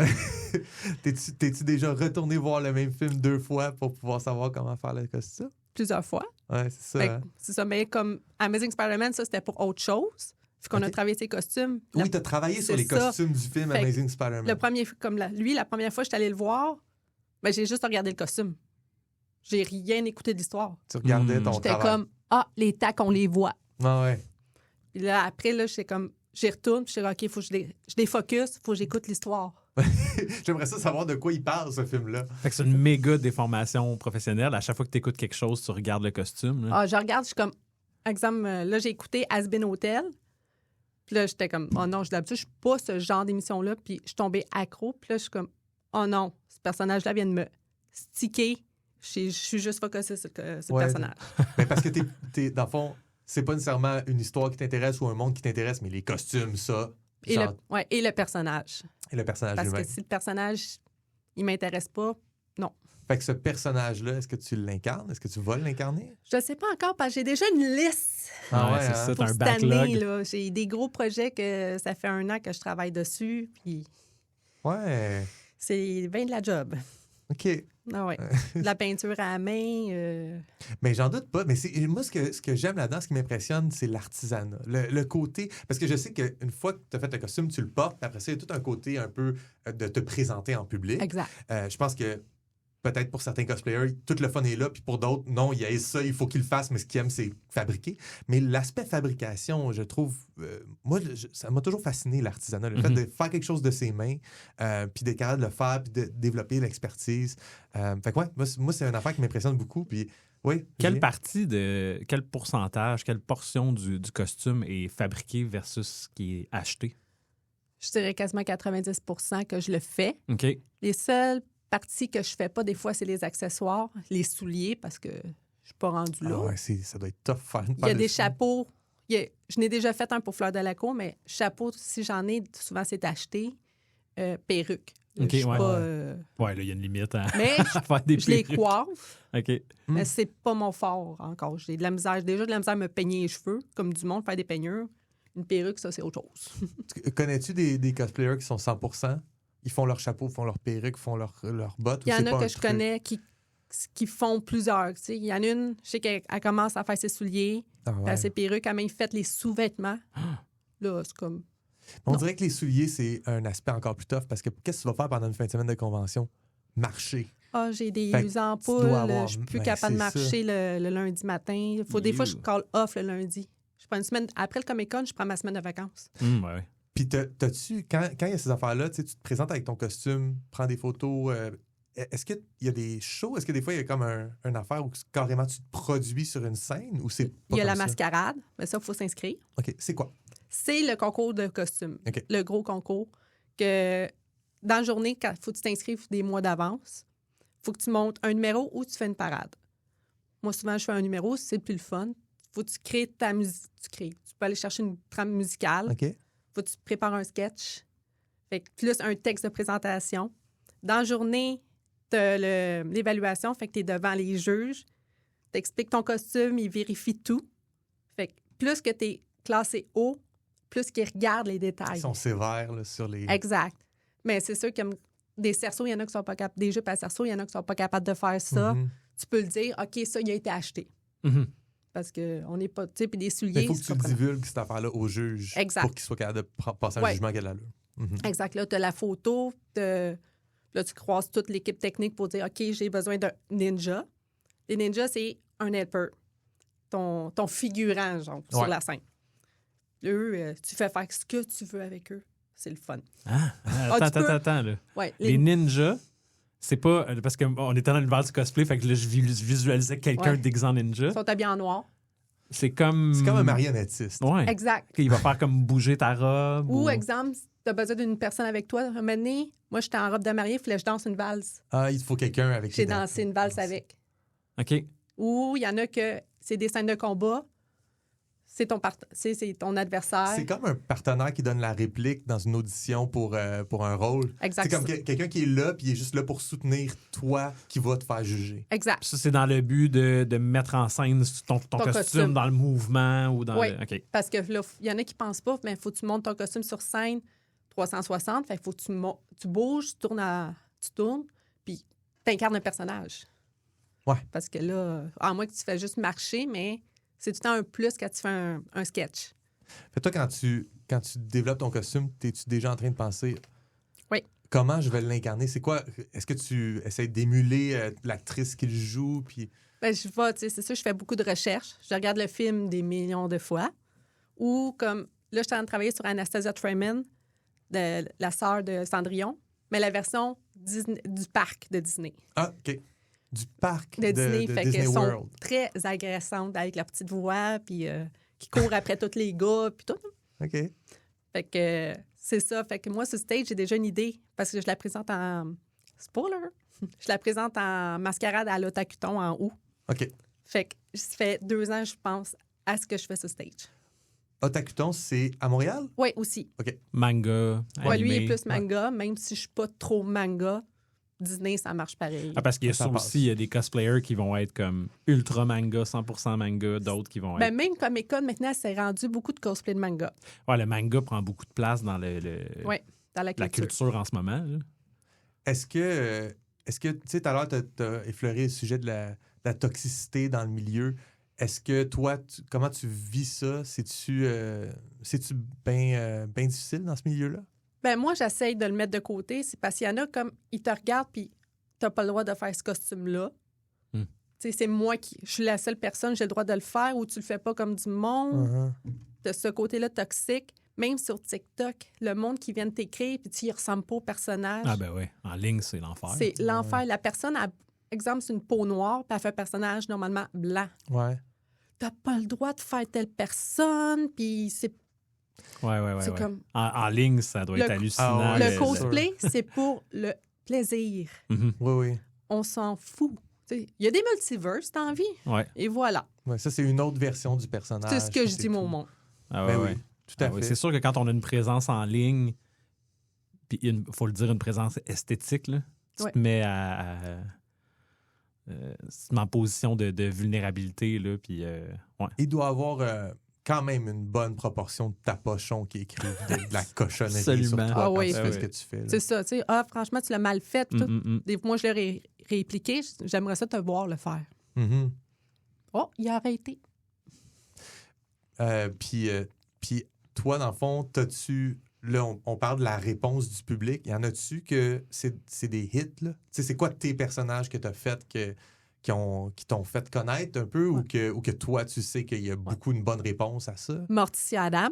T'es-tu déjà retourné voir le même film 2 fois pour pouvoir savoir comment faire le costume? Plusieurs fois. Ouais, c'est ça. Fait que hein? c'est ça, mais comme Amazing Spider-Man, ça, c'était pour autre chose. Puis qu'on a OK. travaillé ses costumes. Oui, t'as travaillé sur c'est les ça. costumes du film Fait que Amazing Spider-Man. Le premier, lui, la première fois que je suis allée le voir, ben, j'ai juste regardé le costume. J'ai rien écouté de l'histoire. Tu regardais ton J'étais travail. comme, les tacs, on les voit. Ah ouais. Puis là, après, là, j'étais comme, j'y retourne, puis je suis OK, faut que je défocus, faut que j'écoute l'histoire. J'aimerais ça savoir de quoi il parle, ce film-là. Fait que c'est une méga déformation professionnelle. À chaque fois que tu écoutes quelque chose, tu regardes le costume. là. Je regarde, je suis comme, exemple, là, j'ai écouté Has Been Hotel. Puis là, j'étais comme, oh non, d'habitude, je suis pas ce genre d'émission-là. Puis je suis tombée accro. Puis là, je suis comme, oh non, ce personnage-là vient de me sticker. Je suis juste focusée sur ce Ouais. personnage. Mais parce que dans le fond, c'est pas nécessairement une histoire qui t'intéresse ou un monde qui t'intéresse, mais les costumes, ça. Et genre, et le personnage. et le personnage Parce lui-même. que si le personnage, il m'intéresse pas, non. Fait que ce personnage-là, est-ce que tu l'incarnes? Est-ce que tu vas l'incarner? Je sais pas encore parce que j'ai déjà une liste Ouais, c'est hein? ça, pour t'as un cette backlog. année. Là. J'ai des gros projets que ça fait 1 an que je travaille dessus. Puis Ouais. c'est bien de la job. OK. Ah ouais. De la peinture à la main. Mais j'en doute pas. Mais moi, ce que j'aime là-dedans, ce qui m'impressionne, c'est l'artisanat. Le côté... Parce que je sais qu'une fois que tu as fait le costume, tu le portes. Puis après ça, il y a tout un côté un peu de te présenter en public. Exact. Je pense que peut-être pour certains cosplayers, tout le fun est là, puis pour d'autres, non, il y a ça, il faut qu'ils le fassent, mais ce qu'ils aiment, c'est fabriquer. Mais l'aspect fabrication, je trouve, moi, ça m'a toujours fasciné, l'artisanat, le fait de faire quelque chose de ses mains, puis d'être capable de le faire, puis de développer l'expertise. Fait que ouais, moi, c'est une affaire qui m'impressionne beaucoup, puis oui. Quelle pourcentage, quelle portion du costume est fabriqué versus ce qui est acheté? Je dirais quasiment 90 % que je le fais. OK. Les seules parties que je fais pas, des fois, c'est les accessoires, les souliers, parce que je suis pas rendue là. Ah ouais, ça doit être tough faire une Il y a paire de des souliers. chapeaux. Je n'ai déjà fait un pour Fleur de la Cour, mais chapeau, si j'en ai, souvent, c'est acheté. Perruque. OK, Je suis ouais. pas, Ouais, là, il y a une limite à, Mais à faire des je les perruques. coiffe, OK. mais c'est pas mon fort encore. J'ai de la misère. Déjà de la misère à me peigner les cheveux, comme du monde, faire des peignures. Une perruque, ça, c'est autre chose. Connais-tu des cosplayers qui sont 100%? Ils font leur chapeau, font leur perruque, font leur bottes? Il y ou en c'est a pas que un je truc? connais qui font plusieurs. Tu sais. Il y en a une, je sais qu'elle commence à faire ses souliers, Ah puis ouais. elle ses perruques, elle a même fait les sous-vêtements. Là, c'est comme... On Non. dirait que les souliers, c'est un aspect encore plus tough parce que qu'est-ce que tu vas faire pendant une fin de semaine de convention? Marcher. Ah, j'ai des Fait que tu ampoules, dois avoir- je suis plus ben, capable de c'est marcher le lundi matin. Des fois, je You. call off le lundi. Je prends une semaine... Après le Comic-Con, je prends ma semaine de vacances. Ouais. Puis t'as-tu, quand il y a ces affaires-là, tu sais, tu te présentes avec ton costume, prends des photos. Est-ce qu'il y a des shows? Est-ce que des fois, il y a comme une affaire où carrément tu te produis sur une scène ou c'est pas Il y a la comme ça? mascarade, mais ça, il faut s'inscrire. OK, c'est quoi? C'est le concours de costumes. OK. Le gros concours que dans la journée, il faut que tu t'inscrives des mois d'avance. Il faut que tu montes un numéro ou tu fais une parade. Moi, souvent, je fais un numéro, c'est le plus le fun. Il faut que tu crées ta musique. Tu peux aller chercher une trame musicale. OK. Faut que tu prépares un sketch. Fait que plus un texte de présentation. Dans la journée, tu as l'évaluation, fait que tu es devant les juges. Tu expliques ton costume, ils vérifient tout. Fait que plus que tu es classé haut, plus qu'ils regardent les détails. Ils sont sévères là, sur les... Exact. Mais c'est sûr que des cerceaux, il y en a qui sont pas capables. Des jupes à cerceaux, il y en a qui sont pas capables de faire ça. Mhm. Tu peux le dire, OK, ça, il a été acheté. Mhm. Parce qu'on n'est pas. Tu sais, puis des Mais souliers. il faut que c'est tu pas prenant. divulgues cette affaire-là au juge Exact. pour qu'il soit capable de passer un Ouais. jugement qui a de l'allure. Mhm. Exact. Là, tu as la photo. Là, tu croises toute l'équipe technique pour dire, OK, j'ai besoin d'un ninja. Les ninjas, c'est un helper. Ton figurant, genre, sur Ouais. la scène. Eux, tu fais faire ce que tu veux avec eux. C'est le fun. Attends, là. Ouais, Les ninjas, c'est pas... Parce qu'on était dans l'univers du cosplay, fait que là, je visualisais quelqu'un Ouais. déguisé en ninja. Ils sont habillés en noir. C'est comme... C'est comme un marionnettiste. Ouais. Exact. Il va faire comme bouger ta robe. Ou, exemple, si tu as besoin d'une personne avec toi, un moment donné, moi, j'étais en robe de mariée, il fallait que je danse une valse. Ah, il te faut quelqu'un avec J'ai qui dansé une valse avec. OK. Ou il y en a que c'est des scènes de combat, c'est ton adversaire. C'est comme un partenaire qui donne la réplique dans une audition pour un rôle. Exact. C'est comme quelqu'un qui est là, puis il est juste là pour soutenir toi qui va te faire juger. Exact. Ça, c'est dans le but de mettre en scène ton costume costume. dans le mouvement ou dans Oui. le... OK. Parce que là, il y en a qui pensent pas, mais il faut que tu montes ton costume sur scène 360. Fait qu'il faut que tu bouges, tu tournes, puis tu incarnes un personnage. Ouais. Parce que là, à moins que tu fais juste marcher, mais c'est tout le temps un plus quand tu fais un sketch. Fait toi, quand tu développes ton costume, es-tu déjà en train de penser Oui. comment je vais l'incarner? C'est quoi? Est-ce que tu essaies d'émuler l'actrice qui le joue? Puis... Ben, je vais, tu sais, c'est sûr, je fais beaucoup de recherches. Je regarde le film des millions de fois. Ou comme, là, je suis en train de travailler sur Anastasia Trayman, la sœur de Cendrillon, mais la version du parc de Disney. Ah, OK. Du parc De Disney, fait Disney qu'elles sont World. très agressantes avec leur petite voix, puis qui courent après tous les gars, puis tout. OK. Fait que c'est ça. Fait que moi, sur stage, j'ai déjà une idée, parce que je la présente en... Spoiler! Je la présente en mascarade à l'Otakuton en août. OK. Fait que ça fait 2 ans, je pense, à ce que je fais sur stage. Otakuton, c'est à Montréal? Oui, aussi. Manga, Ouais, lui, il animé. est plus manga, même si je suis pas trop manga. Disney, ça marche pareil. Ah, parce qu'il y a Ça ça passe. aussi, il y a des cosplayers qui vont être comme ultra manga, 100% manga, d'autres qui vont être... Ben, même Comic-Con, maintenant, c'est rendu beaucoup de cosplay de manga. Ouais, le manga prend beaucoup de place dans Oui, dans la culture. la culture en ce moment. Là. Est-ce que tu sais, tout à l'heure, tu as effleuré le sujet de la toxicité dans le milieu. Est-ce que toi, comment tu vis ça? C'est-tu bien difficile dans ce milieu-là? Ben, moi, j'essaye de le mettre de côté. C'est parce qu'il y en a comme, ils te regardent, puis t'as pas le droit de faire ce costume-là. Hmm. Tu sais, c'est moi qui... Je suis la seule personne, j'ai le droit de le faire ou tu le fais pas comme du monde. Uh-huh. De ce côté-là toxique. Même sur TikTok, le monde qui vient de t'écrire puis tu y ressembles pas au personnage. Ah ben oui, en ligne, c'est l'enfer. C'est l'enfer. La personne, exemple, c'est une peau noire puis elle fait un personnage normalement blanc. Ouais. T'as pas le droit de faire telle personne puis c'est Ouais. C'est comme- En ligne, ça doit être Le- hallucinant. Ah le ouais, cosplay, c'est pour le plaisir. Mhm. Oui. On s'en fout. Il y a des multiverses dans la vie. Ouais. Et voilà. Ouais, ça, c'est une autre version du personnage. C'est ce que je c'est dis, mon tout. monde. Ah Ben ouais. oui, tout à Ah oui, fait. c'est sûr que quand on a une présence en ligne, puis il faut le dire, une présence esthétique, là, tu Ouais. te mets tu te mets en position de vulnérabilité, là, puis ouais. Il doit avoir quand même une bonne proportion de tapochons qui écrivent de la cochonnerie Absolument. sur toi Ah quand oui. tu fais Ah ce oui. que tu fais. là. C'est ça. Tu sais, franchement, tu l'as mal fait. Tout. Moi, je l'ai répliqué. J'aimerais ça te voir le faire. Mhm. Oh, il a arrêté. Puis toi, dans le fond, t'as-tu... Là, on parle de la réponse du public. Y en a-tu que c'est des hits, là? Tu sais, c'est quoi tes personnages que t'as fait qui t'ont fait connaître un peu ou que toi, tu sais qu'il y a beaucoup une bonne réponse à ça? Morticia Adams.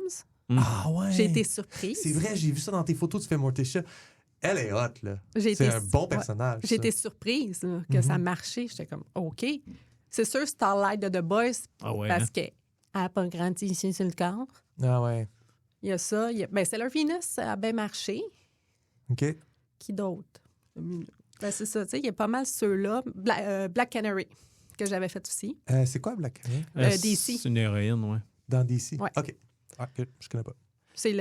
Ah ouais! J'ai été surprise. C'est vrai, j'ai vu ça dans tes photos, tu fais Morticia. Elle est hot, là. J'ai C'est été- un bon ouais. personnage. J'ai ça. été surprise là, que ça marchait. J'étais comme, OK. C'est sûr, Starlight de The Boys, Ah ouais. parce qu'elle n'a pas grandi ici sur le corps. Ah ouais. Il y a ça. Sailor Venus, ça a bien marché. OK. Qui d'autre? C'est ça, tu sais, il y a pas mal ceux-là. Black Canary, que j'avais fait aussi. C'est quoi Black Canary? DC. C'est une héroïne, ouais. Dans DC? Ouais. OK. Ah, OK, je connais pas. C'est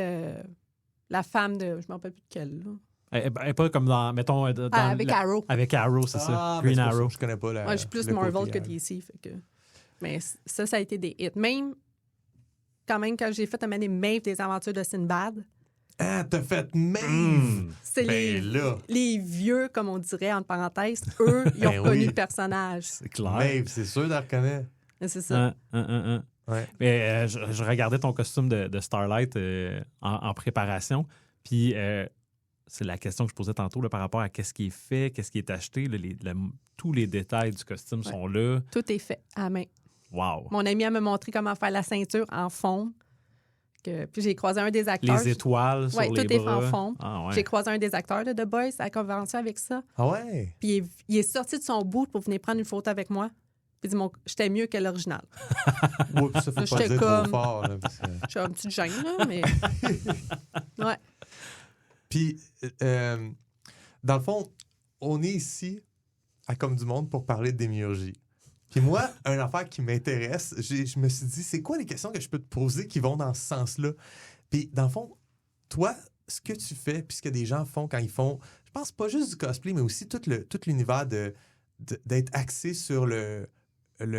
la femme de... Je ne me rappelle plus de quelle. Là. Elle est pas comme dans, mettons, Avec Arrow. Avec Arrow, c'est ça. Ah, Green ben, c'est pour ça Arrow. que je connais pas la. Moi, je suis plus le Marvel côté, que DC. Fait que... Mais ça a été des hits. Même quand j'ai fait un année Maeve des aventures de Sinbad, Ah, t'as fait Maeve! c'est Ben là, les vieux, comme on dirait, entre parenthèses, eux, ils ont Ben reconnu oui. le personnage. C'est clair. Maeve, c'est sûr d'en reconnaître. C'est ça. Ouais. Mais je regardais ton costume de Starlight en préparation, puis c'est la question que je posais tantôt là, par rapport à qu'est-ce qui est fait, qu'est-ce qui est acheté. Là, tous les détails du costume sont là. Tout est fait à main. Wow! Mon ami m'a montré comment faire la ceinture en fond. Puis j'ai croisé un des acteurs. Les étoiles sur Ouais, les tout est bras. en fond. Ah, ouais. J'ai croisé un des acteurs de The Boys à la convention avec ça. Ah ouais? Puis il est sorti de son bout pour venir prendre une photo avec moi. Puis il dit, j'étais mieux que l'original. Oups, ça, faut pas J'étais dire comme- trop fort. Là, parce que- Je suis un petit gêne, là, mais... Ouais. Puis, dans le fond, on est ici à Comme du Monde pour parler de démiurgie. Puis moi, une affaire qui m'intéresse, je me suis dit, c'est quoi les questions que je peux te poser qui vont dans ce sens-là? Puis, dans le fond, toi, ce que tu fais, puis ce que des gens font quand ils font, je pense pas juste du cosplay, mais aussi tout l'univers d'être axé sur le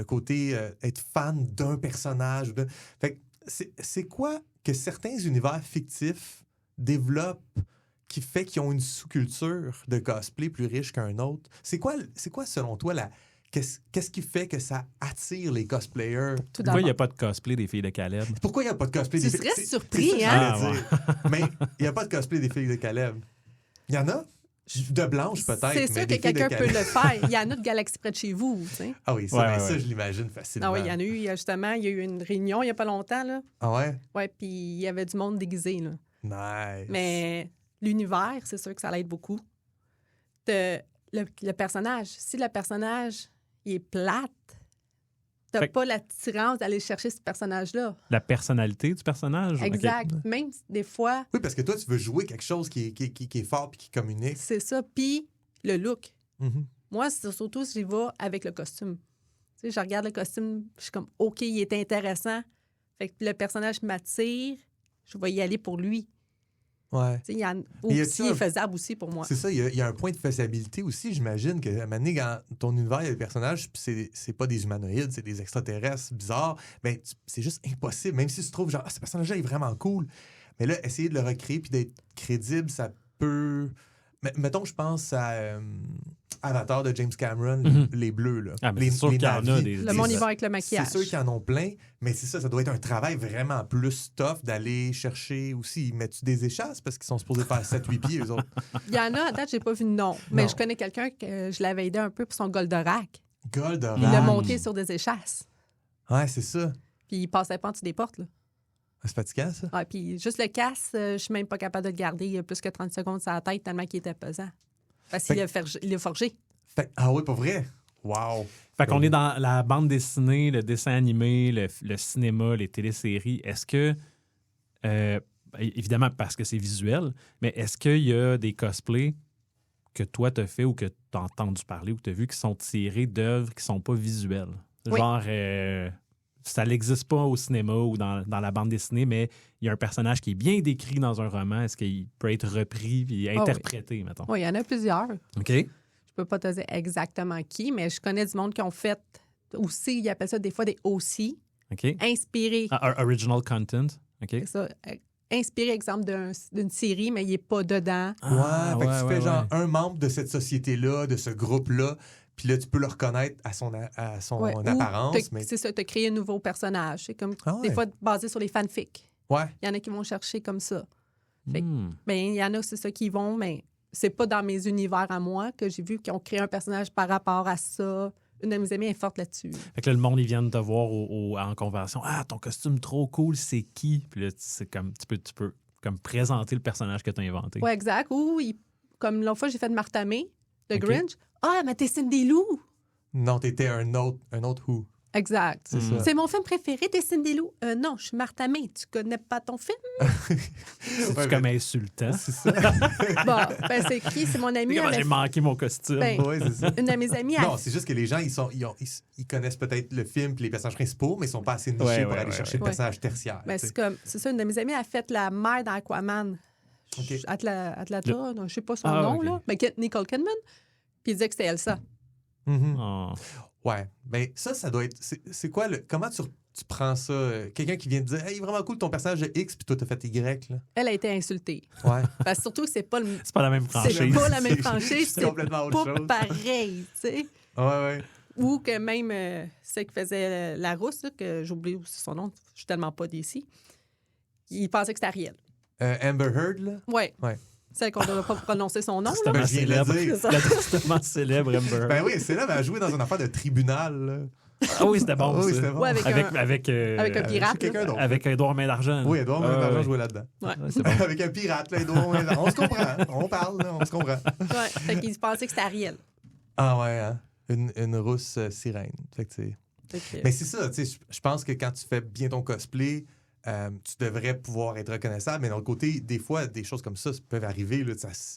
côté être fan d'un personnage. Fait que c'est quoi que certains univers fictifs développent qui fait qu'ils ont une sous-culture de cosplay plus riche qu'un autre? C'est quoi, selon toi, qu'est-ce qui fait que ça attire les cosplayers? Tout Pourquoi il n'y a d'abord. pas de cosplay des filles de Caleb? Pourquoi il n'y a pas de cosplay Tu des filles? serais surpris, c'est ça que hein? j'allais dire. Mais il n'y a pas de cosplay des filles de Caleb. Il y en a? De blanches, peut-être. C'est mais sûr que des filles de quelqu'un peut Caleb. le faire. Il y en a de galaxies près de chez vous, tu sais. Ah oui, ça, Ouais, ben, ouais, ça ouais. je l'imagine facilement. Ah oui, il y en a eu, il y a eu une réunion il n'y a pas longtemps, là. Ah ouais? Ouais, puis il y avait du monde déguisé, là. Nice. Mais l'univers, c'est sûr que ça l'aide beaucoup. Le personnage, si le personnage il est plate, t'as Fait que- pas l'attirance d'aller chercher ce personnage-là. La personnalité du personnage? Exact. Ok. Même des fois, Oui, parce que toi, tu veux jouer quelque chose qui est fort et qui communique. c'est ça. Puis le look. Mhm. Moi, c'est surtout si j'y vais avec le costume. Tu sais, je regarde le costume, je suis comme, OK, il est intéressant. Fait que le personnage m'attire, je vais y aller pour lui. Ouais. Tu sais, il y en Mais y aussi, a-tu il est un- faisable aussi pour moi. C'est ça, il y a un point de faisabilité aussi. J'imagine qu'à un moment donné, dans ton univers, il y a des personnages, puis c'est pas des humanoïdes, c'est des extraterrestres bizarres. Ben, c'est juste impossible. Même si tu trouves, genre, ah, ce personnage-là est vraiment cool. Mais là, essayer de le recréer puis d'être crédible, ça peut. Mettons, je pense à Avatar de James Cameron, les bleus, là. Ah, mais c'est sûr qu'il y en a navis. des... Le monde y va avec le maquillage. C'est sûr qu'ils en ont plein, mais c'est ça doit être un travail vraiment plus tough d'aller chercher aussi. Mets-tu des échasses parce qu'ils sont supposés faire 7-8 pieds, eux autres? Il y en a, à date, j'ai pas vu de nom. Mais Non. je connais quelqu'un que je l'avais aidé un peu pour son Goldorak. Goldorak. Il l'a monté sur des échasses. Ouais, c'est ça. Puis il passait pas en dessous des portes, là. C'est fatigant, ça? Ouais, puis juste le casse, je suis même pas capable de le garder. Il y a plus que 30 secondes sur la tête tellement qu'il était pesant. Parce qu'il l'a forgé. Ah oui, pas vrai? Wow. Fait qu'on est dans la bande dessinée, le dessin animé, le cinéma, les téléséries. Est-ce que, évidemment parce que c'est visuel, mais est-ce qu'il y a des cosplays que toi t'as fait ou que t'as entendu parler ou que t'as vu qui sont tirés d'œuvres qui sont pas visuelles? Oui. Genre, ça n'existe pas au cinéma ou dans la bande dessinée, mais il y a un personnage qui est bien décrit dans un roman. Est-ce qu'il peut être repris et interprété, mettons? Oui, il y en a plusieurs. OK. Je peux pas te dire exactement qui, mais je connais du monde qui ont fait aussi, ils appellent ça des fois des OC, OK. inspirés. Original content. OK. C'est ça. Inspiré, exemple, d'une série, mais il n'est pas dedans. Ouais, fait que tu fais genre un membre de cette société-là, de ce groupe-là, puis là, tu peux le reconnaître à son Ouais. apparence. Ou c'est ça, tu as créé un nouveau personnage. C'est comme des ouais. fois basé sur les fanfics. Ouais. Il y en a qui vont chercher comme ça. Fait que, Hmm. ben, il y en a, c'est ça, qui vont, mais c'est pas dans mes univers à moi que j'ai vu qui ont créé un personnage par rapport à ça. Une de mes amies est forte là-dessus. Fait que là, le monde, ils viennent te voir en conversation. Ah, ton costume trop cool, c'est qui? Puis là, c'est comme, tu peux comme présenter le personnage que tu as inventé. Oui, exact. Ou, comme l'autre fois, j'ai fait de Martha May, de OK. Grinch. Ah, mais t'es Cindy Lou! Non, t'étais un autre Who. Exact. C'est ça. C'est mon film préféré, t'es Cindy Lou. Non, je suis Martha May. Tu connais pas ton film? C'est Ouais, comme mais- insultant. C'est ça. Bon, ben c'est qui? C'est mon ami. Comment j'ai manqué mon costume. Ben, Oui, c'est ça. une de mes amies, Non, c'est juste que les gens, ils connaissent peut-être le film et les personnages principaux, mais ils sont pas assez nichés pour aller chercher le ouais. personnage tertiaire. ben, tu sais. c'est ça, une de mes amies a fait la mère dans Aquaman. OK. Atlanta, non, je sais pas son Ah, nom, OK. là. Mais Nicole Kidman. Puis il disait que c'était Elsa. Mhm. Oh. Ouais. Ben, ça doit être. C'est quoi le. Comment tu prends ça? Quelqu'un qui vient te dire, hey, il est vraiment cool ton personnage de X, puis toi, t'as fait Y, là. Elle a été insultée. Ouais. Parce que surtout que c'est pas le. C'est pas la même C'est franchise. pas la même C'est- franchise, c'est c'est complètement autre pas chose. pareil, tu sais. Ouais. Ou que même celle qui faisait la rousse, là, que j'oublie aussi son nom, je suis tellement pas d'ici, il pensait que c'était Ariel. Amber Heard, là. Ouais. Ouais. Celle qu'on ne doit pas prononcer son nom, là. Tristement Ben, je viens de le célèbre. dire. C'est ça. La tristement célèbre Amber. Ben oui, c'est là, elle a joué dans une affaire de tribunal, là. Ah oui, c'était bon. Oui, ça. c'était bon. Ouais, avec Avec un pirate, C'est quelqu'un là. d'autre. Avec Edouard Main d'Argent. Oui, Edouard Main-d'Argent ouais. jouait là-dedans. Ouais. C'est bon. Avec un pirate, là, Edouard Main-d'Argent. On se comprend. On parle, là, on se comprend. Ouais. Fait qu'il pensait que c'était Ariel. Ah ouais, hein? Une rousse sirène. Fait que c'est... Fait que- Mais c'est ça, tu sais, je pense que quand tu fais bien ton cosplay, tu devrais pouvoir être reconnaissable. Mais d'un autre côté, des fois, des choses comme ça peuvent arriver. Là,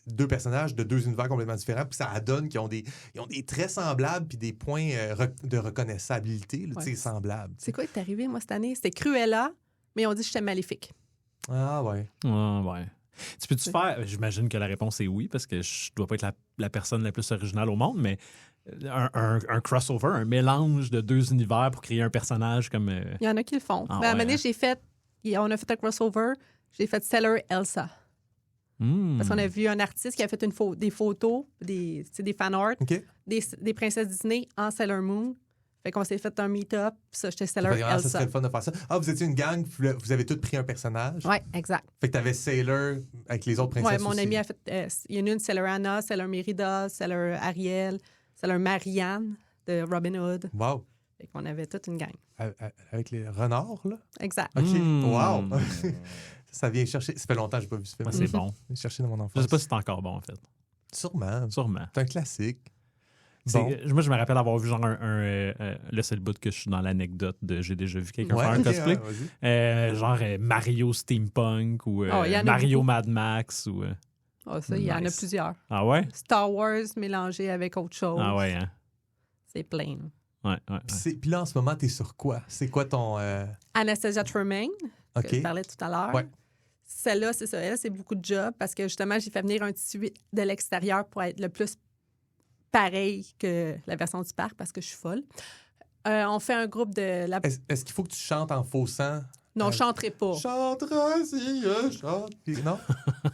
deux personnages de deux univers complètement différents, puis ça donne qu'ils ont des traits semblables, puis des points de reconnaissabilité là, tu sais, Ouais. semblables. C'est quoi qui est arrivé, moi, cette année? C'était Cruella, mais on dit que j'étais maléfique. Ah ouais. Ah, ouais. Tu peux-tu faire... J'imagine que la réponse est oui, parce que je dois pas être la personne la plus originale au monde, mais un crossover, un mélange de deux univers pour créer un personnage comme... Il y en a qui le font. Ah Mais à un ouais, moment donné, hein? on a fait un crossover, j'ai fait Sailor Elsa. Parce qu'on a vu un artiste qui a fait des photos, des fan art, OK. des princesses Disney en Sailor Moon. Fait qu'on s'est fait un meet-up, puis ça, j'étais Sailor Ça serait Elsa. le fun de faire ça. Ah, vous étiez une gang, vous avez tous pris un personnage. Oui, exact. Fait que t'avais Sailor avec les autres princesses Oui, mon aussi. ami a fait... il y en a une, Sailor Anna, Sailor Mérida, Sailor Ariel, Sailor Marianne de Robin Hood. Wow. Fait qu'on avait toute une gang. Avec les renards, là? Exact. OK. Mm. Wow. Ça vient chercher... Ça fait longtemps que j'ai pas vu ce film. Ah, c'est bon. Ça vient chercher dans mon Je enfance. sais pas si c'est encore bon, en fait. Sûrement. Sûrement. C'est un classique. C'est- Bon. Moi, je me rappelle avoir vu genre là, c'est le bout que je suis dans l'anecdote de j'ai déjà vu quelqu'un Ouais, faire un ok, cosplay. ouais, vas-y. Genre Mario Steampunk ou Oh, il y en a Mario beaucoup. Mad Max ou... Ah, ça, il y en a Nice. plusieurs. Ah ouais? Star Wars mélangé avec autre chose. Ah ouais, hein? C'est plein. Ouais. Puis là, en ce moment, t'es sur quoi? C'est quoi ton... Anastasia Tremaine, que OK. je parlais tout à l'heure. Ouais. Celle-là, c'est ça. Elle, c'est beaucoup de job parce que justement, j'ai fait venir un tissu de l'extérieur pour être le plus pareil que la version du parc parce que je suis folle. On fait un groupe de... Est-ce qu'il faut que tu chantes en faussant? Non, je chanterai pas. Chantera si je chante. Puis, non?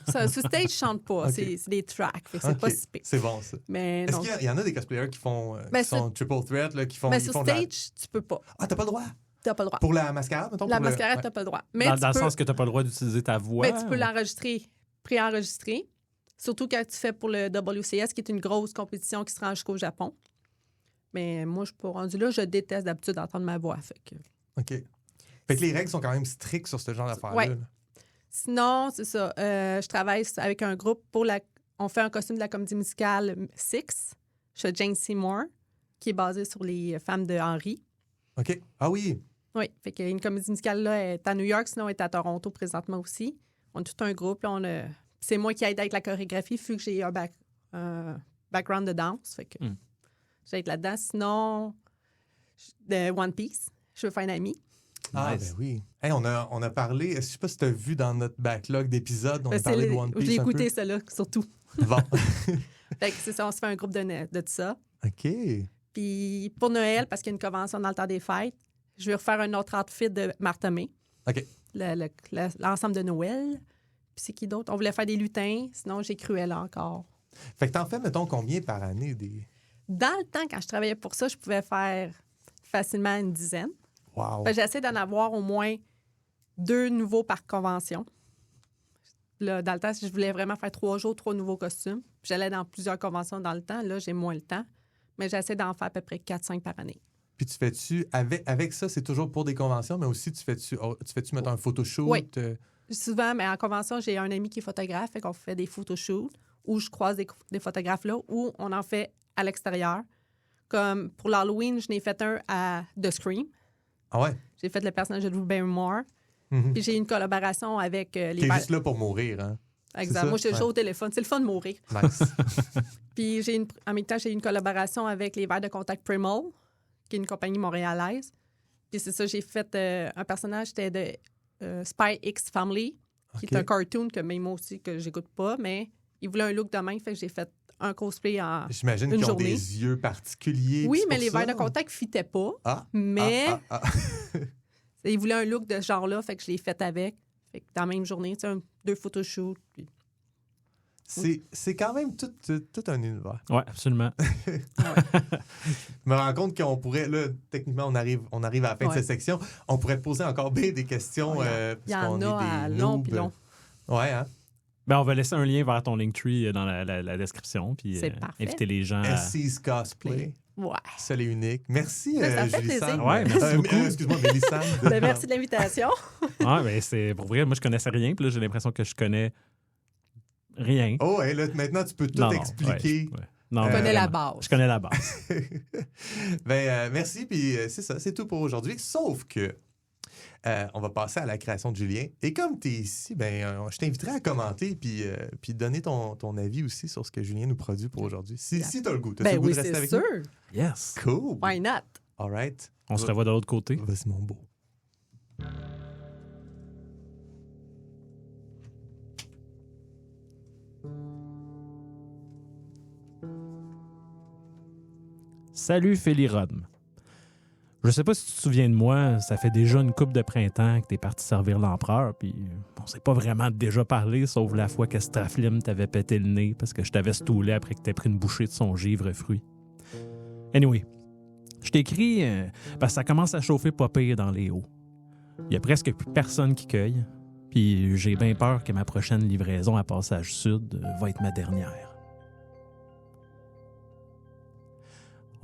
Sur stage, je chante pas. Ok. C'est des tracks. Fait que c'est Ok, pas si pire. c'est bon, ça. Mais Est-ce non. qu'il y en a des cosplayers qui font Ben, qui sont triple threat, là, qui font... Mais ils sur font de la- stage, tu peux pas. Ah, t'as pas le droit? T'as pas le droit. Pour la mascarade, mettons? La pour le- mascarade, ouais. t'as pas le droit. Mais Dans tu le peux, sens que tu n'as pas le droit d'utiliser ta voix. tu peux l'enregistrer, pré-enregistrer. Surtout quand tu fais pour le WCS, qui est une grosse compétition qui se rend jusqu'au Japon. Mais moi, je suis pas rendue là. Je déteste d'habitude d'entendre ma voix. Fait que... OK. Fait que les règles sont quand même strictes sur ce genre d'affaires-là. Ouais. là. Sinon, c'est ça. Je travaille avec un groupe pour la... On fait un costume de la comédie musicale Six, chez Jane Seymour, qui est basé sur les femmes de Henry. OK. Ah oui. Oui, fait qu'il y a une comédie musicale là, elle est à New York, sinon elle est à Toronto présentement aussi. On est tout un groupe. Là, c'est moi qui aide avec la chorégraphie, vu que j'ai un background de danse. Fait que j'aide là-dedans. Sinon, de One Piece, je veux faire une amie. Ah, Nice. ben oui. Hey, on a parlé, je sais pas si tu as vu dans notre backlog d'épisodes, on a C'est parlé de One Piece J'ai un écouté peu. ça là, surtout. Bon. Fait que c'est ça, on se fait un groupe de ça. OK. Puis pour Noël, parce qu'il y a une convention dans le temps des fêtes, je vais refaire un autre outfit de Martha May. OK. L'ensemble de Noël. Puis c'est qui d'autre? On voulait faire des lutins, sinon j'ai Cruella encore. Fait que t'en fais, mettons, combien par année des... Dans le temps, quand je travaillais pour ça, je pouvais faire facilement une dizaine. Wow. Fait que j'essaie d'en avoir au moins 2 nouveaux par convention. Là, dans le temps, si je voulais vraiment faire 3 jours, 3 nouveaux costumes, puis j'allais dans plusieurs conventions dans le temps. Là, j'ai moins le temps. Mais j'essaie d'en faire à peu près 4-5 par année. Puis tu fais-tu, avec ça, c'est toujours pour des conventions, mais aussi tu fais-tu mettons, un photoshoot? Oui. Souvent, mais en convention, j'ai un ami qui est photographe, fait qu'on fait des photoshoots où je croise des photographes là, où on en fait à l'extérieur. Comme pour l'Halloween, je n'ai fait un à The Scream. Ah ouais? J'ai fait le personnage de Drew Barrymore. Mhm. Puis j'ai une collaboration avec les... Qui est juste là pour mourir, hein? Exact. ça? Moi, j'étais Ouais. toujours au téléphone. C'est le fun de mourir. Nice. Puis en même temps, j'ai une collaboration avec les verres de contact Primal, qui est une compagnie montréalaise. Puis c'est ça, j'ai fait un personnage, c'était de Spy X Family, qui OK. est un cartoon que même moi aussi, que j'écoute pas, mais il voulait un look de même, fait que j'ai fait un cosplay en... J'imagine une qu'ils ont journée. des yeux particuliers. Oui, c'est mais pour les ça. verres de contact ne fitaient pas. Ah, Mais ah. il voulait un look de ce genre-là, fait que je l'ai fait avec. Fait que dans la même journée, tu sais, 2 photoshoots. Puis... C'est quand même tout un univers. Oui, absolument. Je me rends compte qu'on pourrait, là, techniquement, on arrive à la fin de Ouais. cette section. On pourrait te poser encore bien des questions. Il y en puisqu'on a est à des long noobs. puis long. Ouais, hein? Ben, on va laisser un lien vers ton Linktree dans la description. Puis C'est parfait. inviter les gens à... SC's Cosplay. Ouais. Seul et unique. Merci, Ça fait Julie plaisir. Sam. Ouais, merci beaucoup. Excuse-moi, Mélissane. Ben, merci de l'invitation. Ah, ben, c'est pour vrai, moi, je connaissais rien. Puis là, j'ai l'impression que je connais rien. Oh, ouais, là, maintenant, tu peux tout Non, non, expliquer. ouais. Non, Je Je connais la vraiment. base. Je connais la base. Merci, puis c'est ça, c'est tout pour aujourd'hui. Sauf que on va passer à la création de Julien. Et comme tu es ici, je t'inviterai à commenter puis donner ton avis aussi sur ce que Julien nous produit pour aujourd'hui. Si tu as le goût. T'as-tu Ben le goût oui, de rester c'est avec sûr. nous? Yes. Cool. Why not? All right. On se revoit de l'autre côté. Vas-y, mon beau. Salut, Félirodme. Je sais pas si tu te souviens de moi, ça fait déjà une couple de printemps que t'es parti servir l'empereur, puis on s'est pas vraiment déjà parlé, sauf la fois que Straflim t'avait pété le nez parce que je t'avais stoulé après que t'aies pris une bouchée de son givre fruit. Anyway, je t'écris parce que ça commence à chauffer pas pire dans les hauts. Il y a presque plus personne qui cueille, puis j'ai bien peur que ma prochaine livraison à Passage Sud va être ma dernière.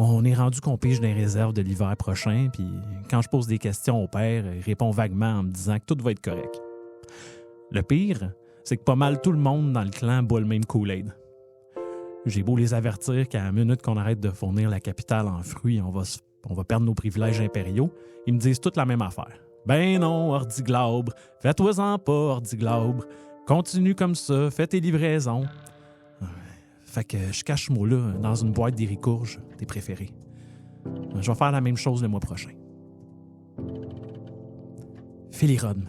On est rendu qu'on pige dans les réserves de l'hiver prochain, puis quand je pose des questions au père, il répond vaguement en me disant que tout va être correct. Le pire, c'est que pas mal tout le monde dans le clan boit le même Kool-Aid. J'ai beau les avertir qu'à la minute qu'on arrête de fournir la capitale en fruits, on va perdre nos privilèges impériaux, ils me disent toute la même affaire. Ben non, ordiglabre, fais-toi-en pas, ordiglabre, continue comme ça, fais tes livraisons. Fait que je cache ce mot-là dans une boîte d'Iricourge, tes préférés. Je vais faire la même chose le mois prochain. Félirodme,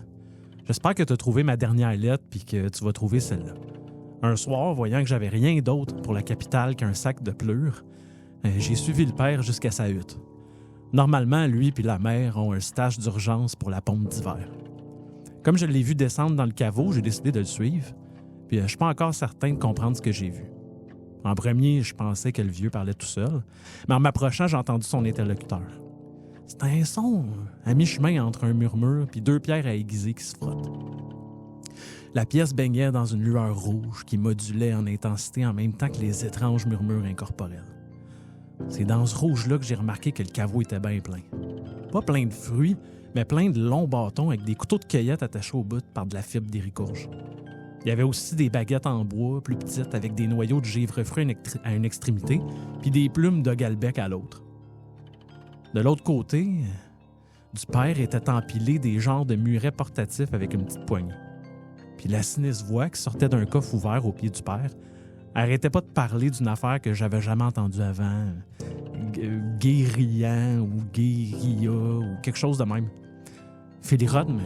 j'espère que tu as trouvé ma dernière lettre puis que tu vas trouver celle-là. Un soir, voyant que j'avais rien d'autre pour la capitale qu'un sac de pleurs, j'ai suivi le père jusqu'à sa hutte. Normalement, lui puis la mère ont un stage d'urgence pour la pompe d'hiver. Comme je l'ai vu descendre dans le caveau, j'ai décidé de le suivre. Puis je suis pas encore certain de comprendre ce que j'ai vu. En premier, je pensais que le vieux parlait tout seul, mais en m'approchant, j'ai entendu son interlocuteur. C'était un son à mi-chemin entre un murmure puis deux pierres à aiguiser qui se frottent. La pièce baignait dans une lueur rouge qui modulait en intensité en même temps que les étranges murmures incorporels. C'est dans ce rouge-là que j'ai remarqué que le caveau était bien plein. Pas plein de fruits, mais plein de longs bâtons avec des couteaux de cueillette attachés au bout par de la fibre d'héricourge. Il y avait aussi des baguettes en bois, plus petites, avec des noyaux de givre-fruit à une extrémité, puis des plumes de galbec à l'autre. De l'autre côté, du père étaient empilés des genres de murets portatifs avec une petite poignée. Puis la sinistre voix qui sortait d'un coffre ouvert au pied du père arrêtait pas de parler d'une affaire que j'avais jamais entendue avant. Guérilla ou guérilla ou quelque chose de même. Félirode, mais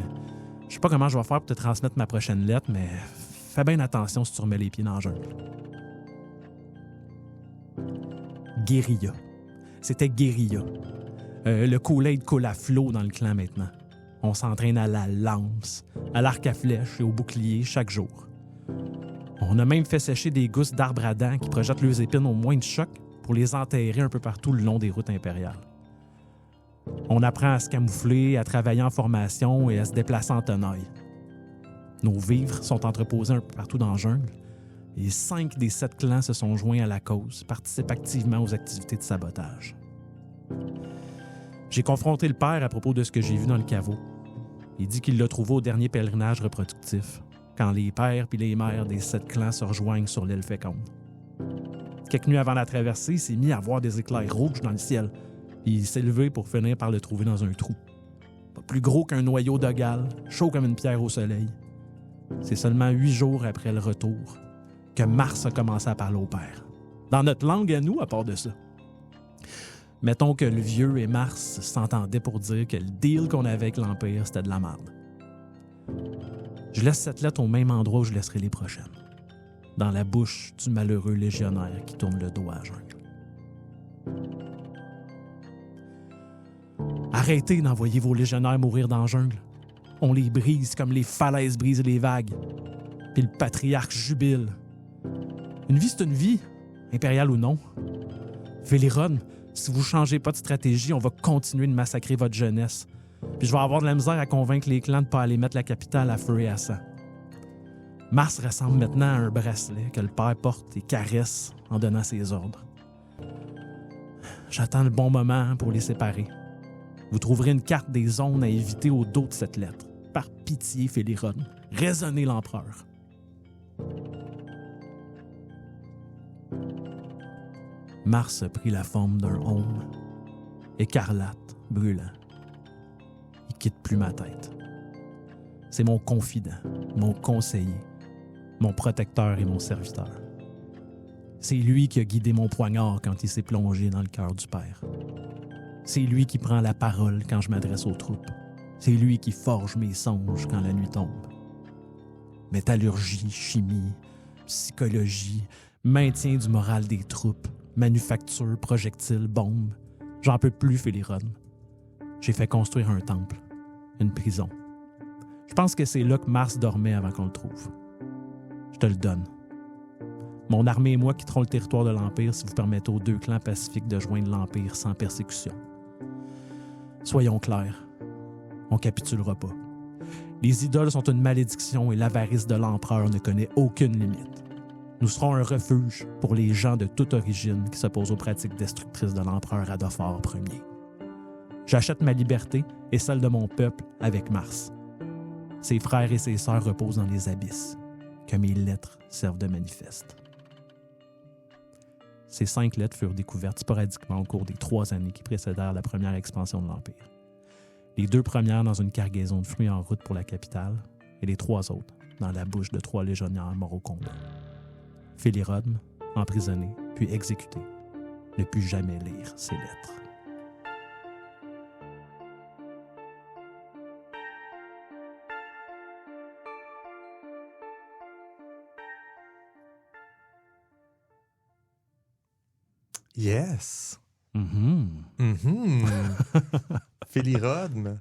je sais pas comment je vais faire pour te transmettre ma prochaine lettre, mais fais bien attention si tu remets les pieds dans la jungle. Guérilla. C'était guérilla. Le Kool-Aid coule à flot dans le clan maintenant. On s'entraîne à la lance, à l'arc à flèche et au bouclier chaque jour. On a même fait sécher des gousses d'arbres à dents qui projettent leurs épines au moins de choc pour les enterrer un peu partout le long des routes impériales. On apprend à se camoufler, à travailler en formation et à se déplacer en tenaille. Nos vivres sont entreposés un peu partout dans la jungle et 5 des 7 clans se sont joints à la cause, participent activement aux activités de sabotage. J'ai confronté le père à propos de ce que j'ai vu dans le caveau. Il dit qu'il l'a trouvé au dernier pèlerinage reproductif, quand les pères puis les mères des 7 clans se rejoignent sur l'île féconde. Quelques nuits avant la traversée, il s'est mis à voir des éclairs rouges dans le ciel. Puis il s'est levé pour finir par le trouver dans un trou. Pas plus gros qu'un noyau de gale, chaud comme une pierre au soleil. C'est seulement 8 jours après le retour que Mars a commencé à parler au père. Dans notre langue à nous, à part de ça. Mettons que le vieux et Mars s'entendaient pour dire que le deal qu'on avait avec l'Empire, c'était de la merde. Je laisse cette lettre au même endroit où je laisserai les prochaines. Dans la bouche du malheureux légionnaire qui tourne le dos à la jungle. Arrêtez d'envoyer vos légionnaires mourir dans la jungle. On les brise comme les falaises brisent les vagues. Puis le patriarche jubile. Une vie, c'est une vie, impériale ou non. Félirode, si vous changez pas de stratégie, on va continuer de massacrer votre jeunesse. Puis je vais avoir de la misère à convaincre les clans de pas aller mettre la capitale à feu et à sang. Mars ressemble maintenant à un bracelet que le père porte et caresse en donnant ses ordres. J'attends le bon moment pour les séparer. Vous trouverez une carte des zones à éviter au dos de cette lettre. Par pitié, Félirode, raisonnez l'empereur. Mars a pris la forme d'un homme, écarlate, brûlant. Il quitte plus ma tête. C'est mon confident, mon conseiller, mon protecteur et mon serviteur. C'est lui qui a guidé mon poignard quand il s'est plongé dans le cœur du père. C'est lui qui prend la parole quand je m'adresse aux troupes. C'est lui qui forge mes songes quand la nuit tombe. Métallurgie, chimie, psychologie, maintien du moral des troupes, manufacture, projectiles, bombes. J'en peux plus, Félirode. J'ai fait construire un temple, une prison. Je pense que c'est là que Mars dormait avant qu'on le trouve. Je te le donne. Mon armée et moi quitterons le territoire de l'Empire si vous permettez aux 2 clans pacifiques de joindre l'Empire sans persécution. Soyons clairs, on capitulera pas. Les idoles sont une malédiction et l'avarice de l'empereur ne connaît aucune limite. Nous serons un refuge pour les gens de toute origine qui s'opposent aux pratiques destructrices de l'empereur Adolphore Ier. J'achète ma liberté et celle de mon peuple avec Mars. Ses frères et ses sœurs reposent dans les abysses, que mes lettres servent de manifeste. Ces 5 lettres furent découvertes sporadiquement au cours des 3 années qui précédèrent la première expansion de l'Empire. Les 2 premières dans une cargaison de fruits en route pour la capitale et les 3 autres dans la bouche de 3 légionnaires morts au combat. Félirode, emprisonné, puis exécuté, ne put jamais lire ces lettres. Yes! Félirodme,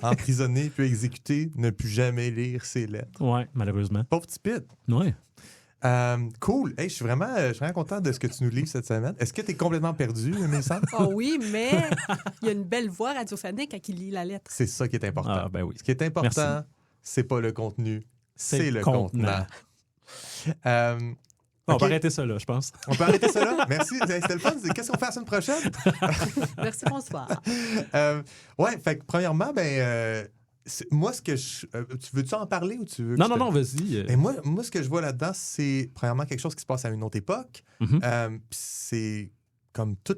emprisonné puis exécuté, ne plus jamais lire ses lettres. Ouais, malheureusement. Pauvre petit Pit. Ouais. Cool. Hey, je suis vraiment content de ce que tu nous livres cette semaine. Est-ce que tu es complètement perdu, Mélissa? Oh oui, mais il y a une belle voix radiophonique quand il lit la lettre. C'est ça qui est important. Ah, ben oui. Ce qui est important, Merci. c'est pas le contenu, c'est le contenant. contenant. On OK. peut arrêter ça là, je pense. On peut arrêter ça là? Merci. C'était le fun. Qu'est-ce qu'on fait la semaine prochaine? Merci, bonsoir. Ouais, fait que premièrement, moi, ce que tu veux-tu en parler ou tu veux que Non, vas-y. Ben, moi, ce que je vois là-dedans, c'est premièrement quelque chose qui se passe à une autre époque. Mhm. Puis c'est comme tout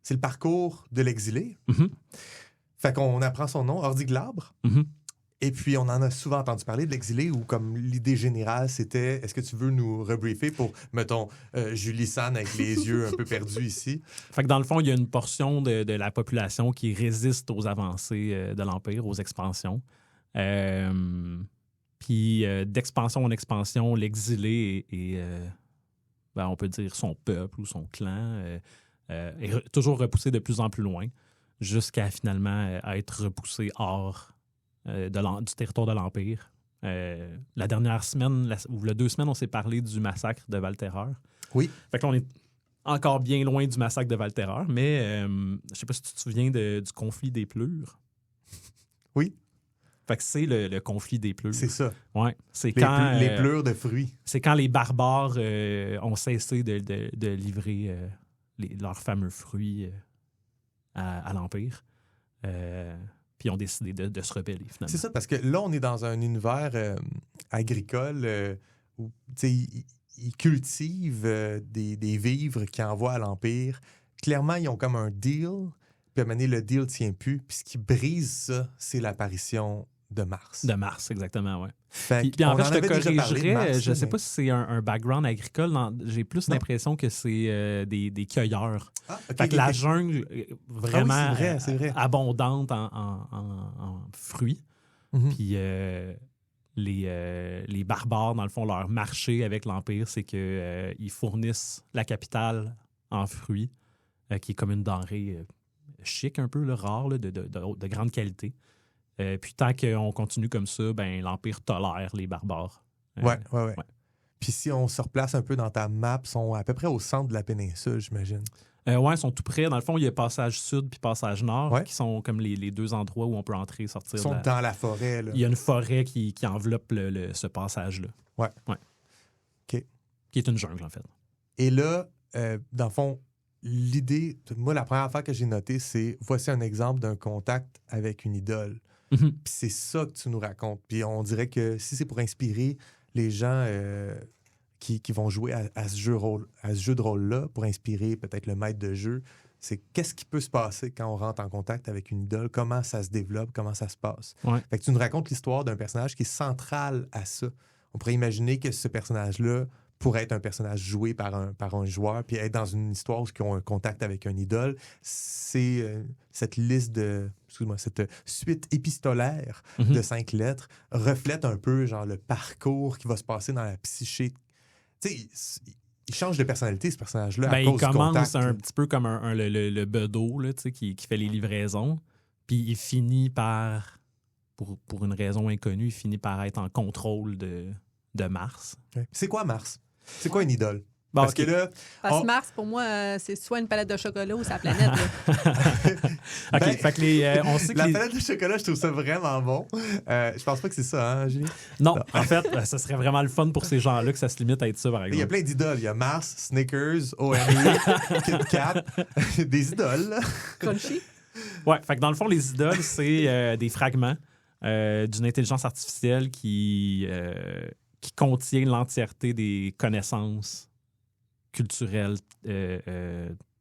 c'est le parcours de l'exilé. Mhm. Fait qu'on apprend son nom, Ordi Glabre. Mhm. Et puis, on en a souvent entendu parler de l'exilé où, comme l'idée générale, c'était est-ce que tu veux nous rebriefer pour, mettons, Julie Sanne avec les yeux un peu perdus ici? Fait que dans le fond, il y a une portion de la population qui résiste aux avancées de l'Empire, aux expansions. Puis d'expansion en expansion, l'exilé et on peut dire son peuple ou son clan est toujours repoussé de plus en plus loin jusqu'à finalement être repoussé hors du territoire de l'Empire. La dernière semaine, ou les 2 semaines, on s'est parlé du massacre de Val-Terreur. Oui. Fait que là, on est encore bien loin du massacre de Val-Terreur, mais je sais pas si tu te souviens du conflit des pleurs. Oui. Fait que c'est le conflit des pleurs. C'est ça. Ouais. C'est Les, quand les pleurs de fruits. c'est quand les barbares ont cessé de livrer leurs fameux fruits à l'Empire. Puis ont décidé de se rebeller, finalement. C'est ça, parce que là, on est dans un univers agricole où ils cultivent des vivres qu'ils envoient à l'Empire. Clairement, ils ont comme un deal, puis à un moment donné, le deal ne tient plus. Puis ce qui brise ça, c'est l'apparition de Mars. De Mars, exactement, oui. Fait Puis en qu'on fait, en je te avait déjà parlé de corrigerais, Mars, je ne sais mais- pas si c'est un background agricole. J'ai plus Non. l'impression que c'est des cueilleurs. Ah, ok, Fait que ok, la ok. jungle est vraiment c'est vrai. abondante en fruits. Mhm. Puis les barbares, dans le fond, leur marché avec l'Empire, c'est qu'ils fournissent la capitale en fruits, qui est comme une denrée chic un peu, là, rare, là, de grande qualité. Puis tant qu'on continue comme ça, ben l'Empire tolère les barbares. Ouais. ouais. Puis si on se replace un peu dans ta map, ils sont à peu près au centre de la péninsule, j'imagine. Ouais, ils sont tout près. Dans le fond, il y a passage sud puis passage nord, Ouais. qui sont comme les 2 endroits où on peut entrer et sortir. Ils sont dans la forêt, là. Il y a une forêt qui enveloppe ce passage-là. Ouais. Qui est une jungle, en fait. Et là, dans le fond, l'idée, moi, la première affaire que j'ai notée, c'est voici un exemple d'un contact avec une idole. Mhm. Puis c'est ça que tu nous racontes. Puis on dirait que si c'est pour inspirer les gens qui vont jouer à ce jeu de rôle-là, pour inspirer peut-être le maître de jeu, c'est qu'est-ce qui peut se passer quand on rentre en contact avec une idole, comment ça se développe, comment ça se passe. Ouais. Fait que tu nous racontes l'histoire d'un personnage qui est central à ça. On pourrait imaginer que ce personnage-là pourrait être un personnage joué par un joueur, puis être dans une histoire où ils ont un contact avec un idole. C'est cette liste cette suite épistolaire Mhm. de 5 lettres reflète un peu genre le parcours qui va se passer dans la psyché. Tu sais, il change de personnalité, ce personnage-là, à Ben, cause il du commence contact. un petit peu comme le bedeau là, tu sais, qui fait les livraisons. Puis il finit par, pour une raison inconnue, il finit par être en contrôle de Mars. Ouais. C'est quoi Mars? C'est quoi une idole? Bon, Parce ok. que là, Parce que Mars, pour moi, c'est soit une palette de chocolat ou sa planète. là. OK, Ben, fait que on sait que la les- palette de chocolat, je trouve ça vraiment bon. Je pense pas que c'est ça, hein, Julie? Non, en fait, ça serait vraiment le fun pour ces gens-là que ça se limite à être ça, par Il y a exemple. plein d'idoles. Il y a Mars, Snickers, OMU, Kit Kat, des idoles. là. Crunchy. Ouais, fait que dans le fond, les idoles, c'est des fragments d'une intelligence artificielle qui contient l'entièreté des connaissances culturelles,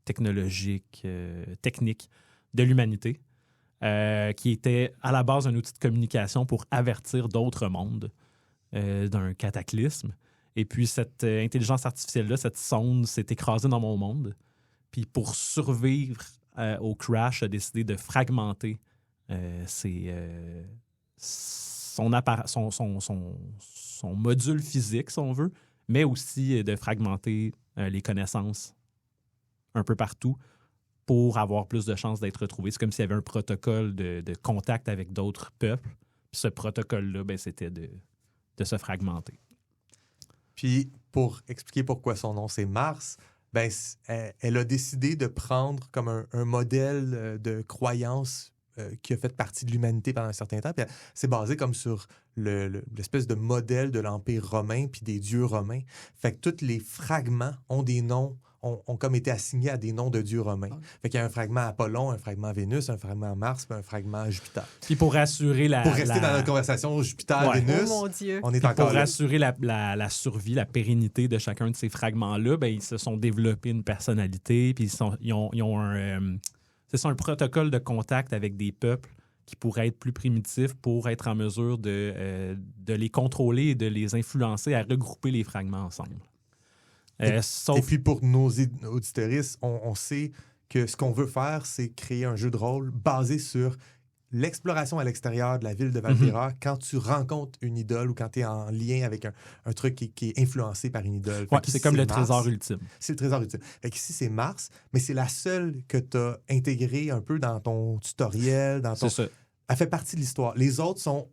technologiques, techniques de l'humanité, qui était à la base un outil de communication pour avertir d'autres mondes d'un cataclysme. Et puis cette intelligence artificielle-là, cette sonde, s'est écrasée dans mon monde. Puis pour survivre au crash, a décidé de fragmenter son module physique, si on veut, mais aussi de fragmenter les connaissances un peu partout pour avoir plus de chances d'être retrouvé. C'est comme s'il y avait un protocole de contact avec d'autres peuples. Puis ce protocole-là, ben, c'était de se fragmenter. Puis, pour expliquer pourquoi son nom, c'est Mars, ben, elle a décidé de prendre comme un modèle de croyance qui a fait partie de l'humanité pendant un certain temps. Puis c'est basé comme sur l'espèce de modèle de l'Empire romain puis des dieux romains. Fait que tous les fragments ont des noms, ont comme été assignés à des noms de dieux romains. Fait qu'il y a un fragment Apollon, un fragment Vénus, un fragment Mars, puis un fragment Jupiter. Puis pour assurer Pour rester dans notre conversation Jupiter-Vénus, Oh mon Dieu! on est Puis encore pour là. assurer la survie, la pérennité de chacun de ces fragments-là, ben, ils se sont développés une personnalité, puis ils ont un protocole de contact avec des peuples qui pourraient être plus primitifs pour être en mesure de les contrôler et de les influencer à regrouper les fragments ensemble. Et Sauf puis pour nos auditeuristes, on sait que ce qu'on veut faire, c'est créer un jeu de rôle basé sur l'exploration à l'extérieur de la ville de Val-d'Erreur quand tu rencontres une idole ou quand tu es en lien avec un truc qui est influencé par une idole. ouais, c'est comme le trésor ultime. C'est le trésor ultime. Fait qu'ici, c'est Mars, mais c'est la seule que tu as intégrée un peu dans ton tutoriel. C'est ça. Elle fait partie de l'histoire. Les autres sont...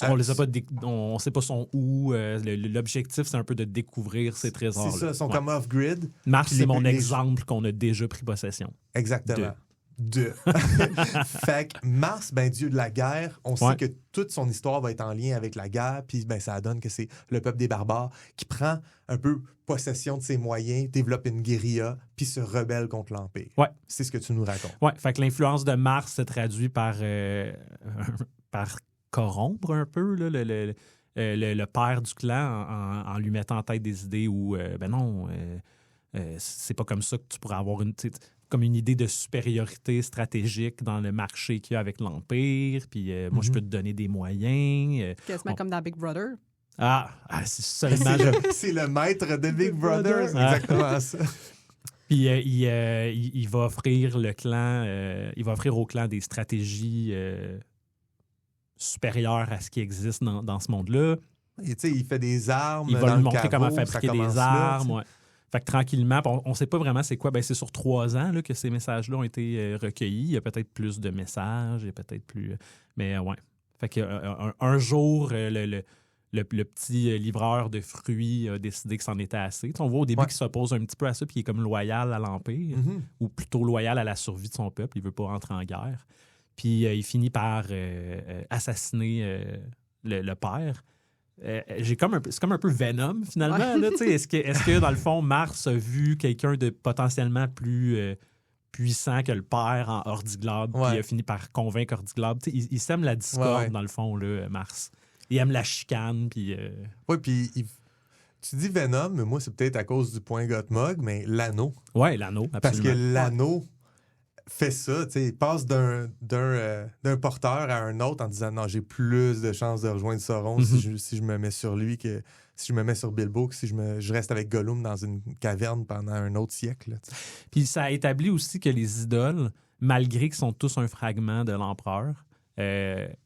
On les a pas on sait pas son où. L'objectif, c'est un peu de découvrir ces trésors-là. C'est ça, ils sont Ouais. comme off-grid. Mars, Puis c'est mon les- exemple qu'on a déjà pris possession. Exactement. Fait que Mars, ben, dieu de la guerre, on sait Ouais. que toute son histoire va être en lien avec la guerre, puis ben, ça donne que c'est le peuple des barbares qui prend un peu possession de ses moyens, développe une guérilla, puis se rebelle contre l'Empire. Ouais. C'est ce que tu nous racontes. Ouais, fait que l'influence de Mars se traduit par corrompre un peu là, le père du clan en lui mettant en tête des idées où, ben non, c'est pas comme ça que tu pourrais avoir comme une idée de supériorité stratégique dans le marché qu'il y a avec l'Empire, puis moi, je peux te donner des moyens. Quasiment comme dans Big Brother. C'est seulement... C'est le maître de Big Brother, c'est Ah. exactement ça. Puis il va offrir il va offrir au clan des stratégies supérieures à ce qui existe dans ce monde-là. Et, tu sais, il fait des armes. Il dans va lui le montrer caveau, comment ça fabriquer commence des là, armes. tu sais. Ouais. Fait que tranquillement, on ne sait pas vraiment c'est quoi. Ben, c'est sur 3 ans là, que ces messages-là ont été recueillis. Il y a peut-être plus de messages, il y a peut-être plus... Mais ouais. Fait que un jour, le petit livreur de fruits a décidé que c'en était assez. Tu sais, on voit au début Ouais. qu'il s'oppose un petit peu à ça, puis il est comme loyal à l'Empire, Mhm. ou plutôt loyal à la survie de son peuple. Il veut pas rentrer en guerre. Puis il finit par assassiner le père. C'est comme un peu Venom, finalement. Ouais. Là, tu sais. Est-ce que, dans le fond, Mars a vu quelqu'un de potentiellement plus puissant que le père en Hordiglobe, Ouais. puis il a fini par convaincre Hordiglobe? Tu sais, il sème la discorde, Ouais. dans le fond, là, Mars. Il aime la chicane, puis... Oui, puis tu dis Venom, mais moi, c'est peut-être à cause du point Gottmog, mais l'anneau. Ouais, l'anneau, absolument. Parce que l'anneau fait ça, tu sais, il passe d'un porteur à un autre en disant non, j'ai plus de chances de rejoindre Sauron si je me mets sur lui que si je me mets sur Bilbo que si je reste avec Gollum dans une caverne pendant un autre siècle. Là, tu sais. Puis ça établit aussi que les idoles, malgré qu'ils sont tous un fragment de l'empereur,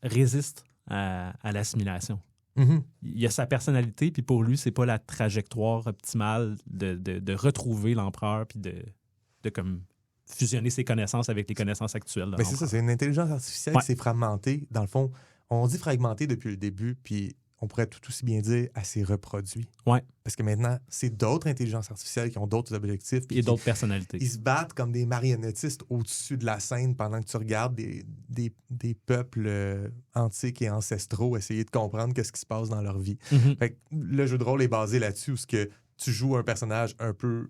résistent à l'assimilation. Mhm. Il a sa personnalité, puis pour lui, c'est pas la trajectoire optimale de retrouver l'empereur, puis de comme fusionner ses connaissances avec les connaissances actuelles de Mais c'est ça, l'empereur. c'est une intelligence artificielle Ouais. qui s'est fragmentée. Dans le fond, on dit fragmentée depuis le début, puis on pourrait tout aussi bien dire elle s'est reproduite. Ouais. Parce que maintenant, c'est d'autres intelligences artificielles qui ont d'autres objectifs. puis Et qui- d'autres personnalités. Ils se battent comme des marionnettistes au-dessus de la scène pendant que tu regardes des peuples antiques et ancestraux essayer de comprendre qu'est-ce qui se passe dans leur vie. Mhm. Fait que le jeu de rôle est basé là-dessus, où ce que tu joues un personnage un peu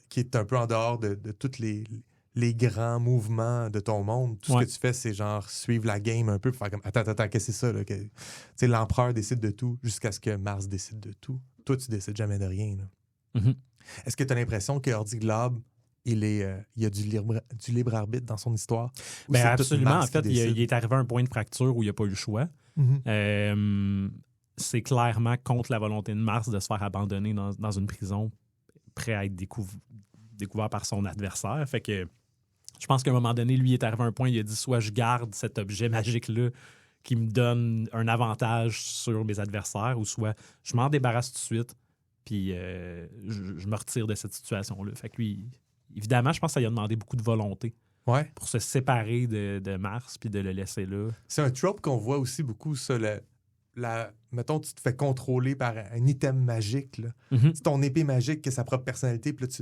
qui est un peu en dehors de tous les grands mouvements de ton monde. Tout Ouais. ce que tu fais, c'est genre suivre la game un peu, pour faire comme attends, qu'est-ce que c'est ça? Là, tu sais, l'empereur décide de tout jusqu'à ce que Mars décide de tout. Toi, tu décides jamais de rien. Là. Mhm. Est-ce que tu as l'impression que Hordiglobe, il y a du libre arbitre dans son histoire? Ou Ben c'est tout absolument. En Mars qui fait, décide? il est arrivé à un point de fracture où il n'a pas eu le choix. Mhm. C'est clairement contre la volonté de Mars de se faire abandonner dans une prison, prêt à être découvert par son adversaire. Fait que je pense qu'à un moment donné, lui il est arrivé à un point, il a dit soit je garde cet objet magique-là qui me donne un avantage sur mes adversaires, ou soit je m'en débarrasse tout de suite, puis je me retire de cette situation-là. Fait que lui, évidemment, je pense que ça lui a demandé beaucoup de volonté Ouais. pour se séparer de Mars puis de le laisser là. C'est un trope qu'on voit aussi beaucoup, ça. Mettons, tu te fais contrôler par un item magique. Là. Mhm. C'est ton épée magique qui a sa propre personnalité. Puis là,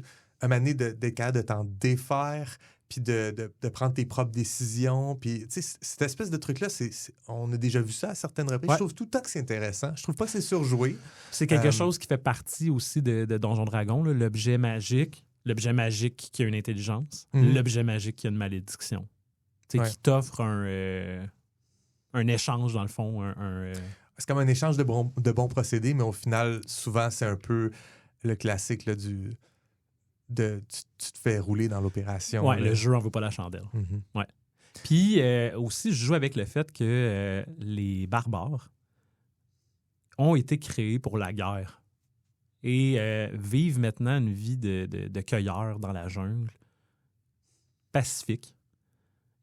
un moment donné, d'être capable de t'en défaire, puis de prendre tes propres décisions. Puis, tu sais, cette espèce de truc-là, on a déjà vu ça à certaines reprises. Ouais. Je trouve tout le temps que c'est intéressant. Je trouve pas que c'est surjoué. C'est quelque chose qui fait partie aussi de Donjon Dragon, là, l'objet magique qui a une intelligence, Mhm. l'objet magique qui a une malédiction. Tu sais, Ouais. qui t'offre un échange, dans le fond, C'est comme un échange de bons procédés, mais au final, souvent, c'est un peu le classique là, tu te fais rouler dans l'opération. Ouais, là. le jeu en vaut pas la chandelle. Mhm. Puis aussi, je joue avec le fait que les barbares ont été créés pour la guerre et vivent maintenant une vie de cueilleurs dans la jungle, pacifique.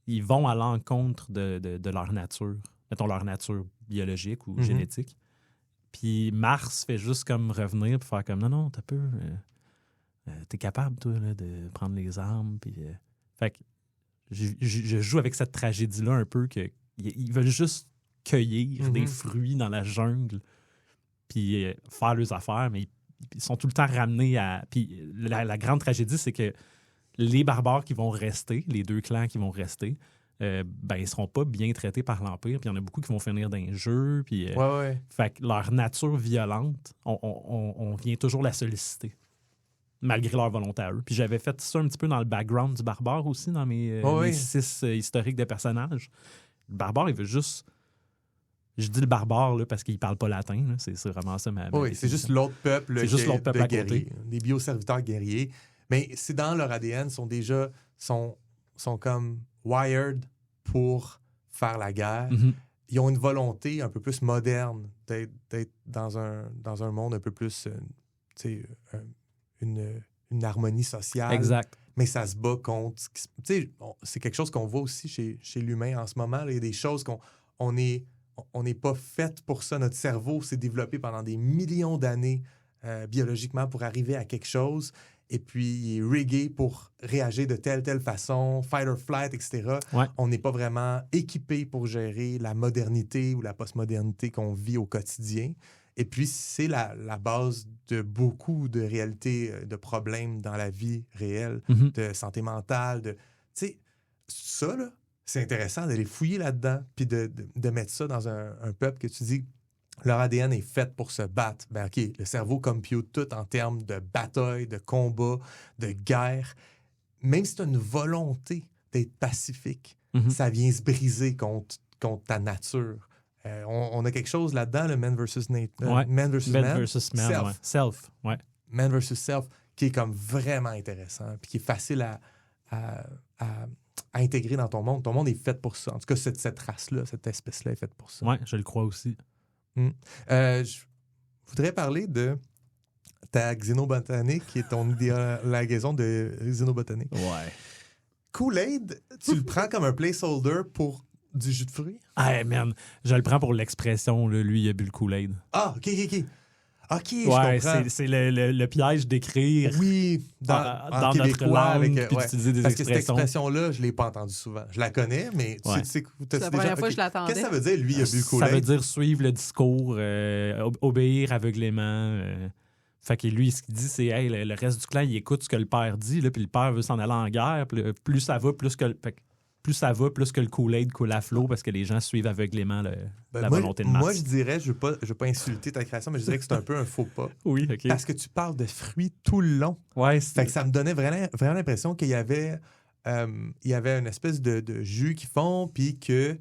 Ils vont à l'encontre de leur nature, mettons leur nature biologique ou Mhm. génétique. Puis Mars fait juste comme revenir puis faire comme non, t'as peu. T'es capable, toi, là, de prendre les armes. Puis, fait que je joue avec cette tragédie-là un peu que ils veulent juste cueillir Mhm. des fruits dans la jungle puis faire leurs affaires, mais ils sont tout le temps ramenés à... Puis la grande tragédie, c'est que les barbares qui vont rester, les deux clans qui vont rester, ils seront pas bien traités par l'Empire, puis il y en a beaucoup qui vont finir dans les jeux, puis... Ouais. Fait que leur nature violente, on vient toujours la solliciter, malgré leur volonté à eux. Puis j'avais fait ça un petit peu dans le background du barbare aussi, dans mes 6 historiques de personnages. Le barbare, il veut juste... Je dis le barbare là, parce qu'il parle pas latin. Là. C'est vraiment ça ma Oui, c'est juste l'autre peuple. C'est juste l'autre peuple à côté. guerriers, des bioserviteurs guerriers. Mais c'est dans leur ADN, sont comme wired pour faire la guerre. Mhm. Ils ont une volonté un peu plus moderne d'être dans un monde un peu plus, une harmonie sociale. Exact. Mais ça se bat contre... C'est quelque chose qu'on voit aussi chez l'humain en ce moment. Là. Il y a des choses on n'est pas fait pour ça. Notre cerveau s'est développé pendant des millions d'années biologiquement pour arriver à quelque chose. Et puis, il est riggé pour réagir de telle façon, fight or flight, etc. Ouais. On n'est pas vraiment équipé pour gérer la modernité ou la postmodernité qu'on vit au quotidien. Et puis, c'est la base de beaucoup de réalités, de problèmes dans la vie réelle, Mhm. de santé mentale. Tu sais, ça, là, c'est intéressant d'aller fouiller là-dedans puis de mettre ça dans un peuple que tu dis, leur ADN est fait pour se battre. Ben OK, le cerveau compute tout en termes de bataille, de combat, de guerre. Même si tu as une volonté d'être pacifique, Mhm. ça vient se briser contre ta nature. On a quelque chose là-dedans, le man versus Ouais. man versus Man man. versus man, Self. ouais. Self, ouais. Man versus self, qui est comme vraiment intéressant, puis qui est facile à intégrer dans ton monde. Ton monde est fait pour ça. En tout cas, cette race-là, cette espèce-là est faite pour ça. Ouais, je le crois aussi. Je voudrais parler de ta xénobotanique, qui est ton idéalisation de xénobotanique. Ouais. Kool-Aid, tu le prends comme un placeholder pour du jus de fruits? Ah, man, je le prends pour l'expression, là, lui, il a bu le Kool-Aid. Ah, OK, je Ouais, comprends. c'est le piège d'écrire Oui, dans en notre québécois, langue, avec, puis ouais. d'utiliser des Parce que cette expressions. expression-là, je ne l'ai pas entendue souvent. Je la connais, mais Ouais. tu sais, C'est la première fois que je l'attendais. Qu'est-ce que ça veut dire, lui, il a bu le Ça Kool-Aid? veut dire suivre le discours, obéir aveuglément. Fait que lui, ce qu'il dit, c'est hey, le reste du clan, il écoute ce que le père dit, là, puis le père veut s'en aller en guerre. Puis plus ça va, plus que le Kool-Aid coule à flot parce que les gens suivent aveuglément la volonté de Mars. Moi, je dirais, je ne veux pas insulter ta création, mais je dirais que c'est un peu un faux pas. Oui, OK. Parce que tu parles de fruits tout le long. Ouais, Fait que ça me donnait vraiment l'impression qu'il y avait une espèce de jus qu'ils font, puis que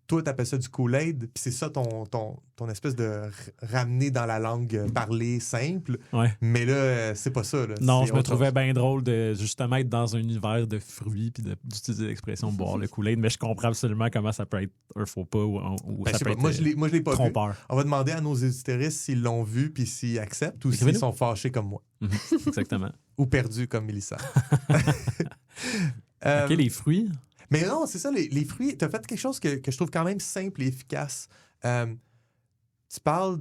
toi, tu appelles ça du Kool-Aid, puis c'est ça ton espèce de ramener dans la langue parlée simple. Ouais. Mais là, c'est pas ça. Là. Non, C'est je me autre trouvais chose. bien drôle de justement être dans un univers de fruits puis d'utiliser l'expression boire le Kool-Aid, mais je comprends absolument comment ça peut être un faux pas ou Ben, je ça sais peut pas. être Moi, je l'ai pas vu. trompeur. On va demander à nos éditeurs s'ils l'ont vu, puis s'ils acceptent, ou s'ils Écrivez-nous. sont fâchés comme moi, Mhm, exactement. ou perdus comme Mélissa. OK, les fruits. Mais non, c'est ça, les fruits. Tu as fait quelque chose que je trouve quand même simple et efficace. Tu parles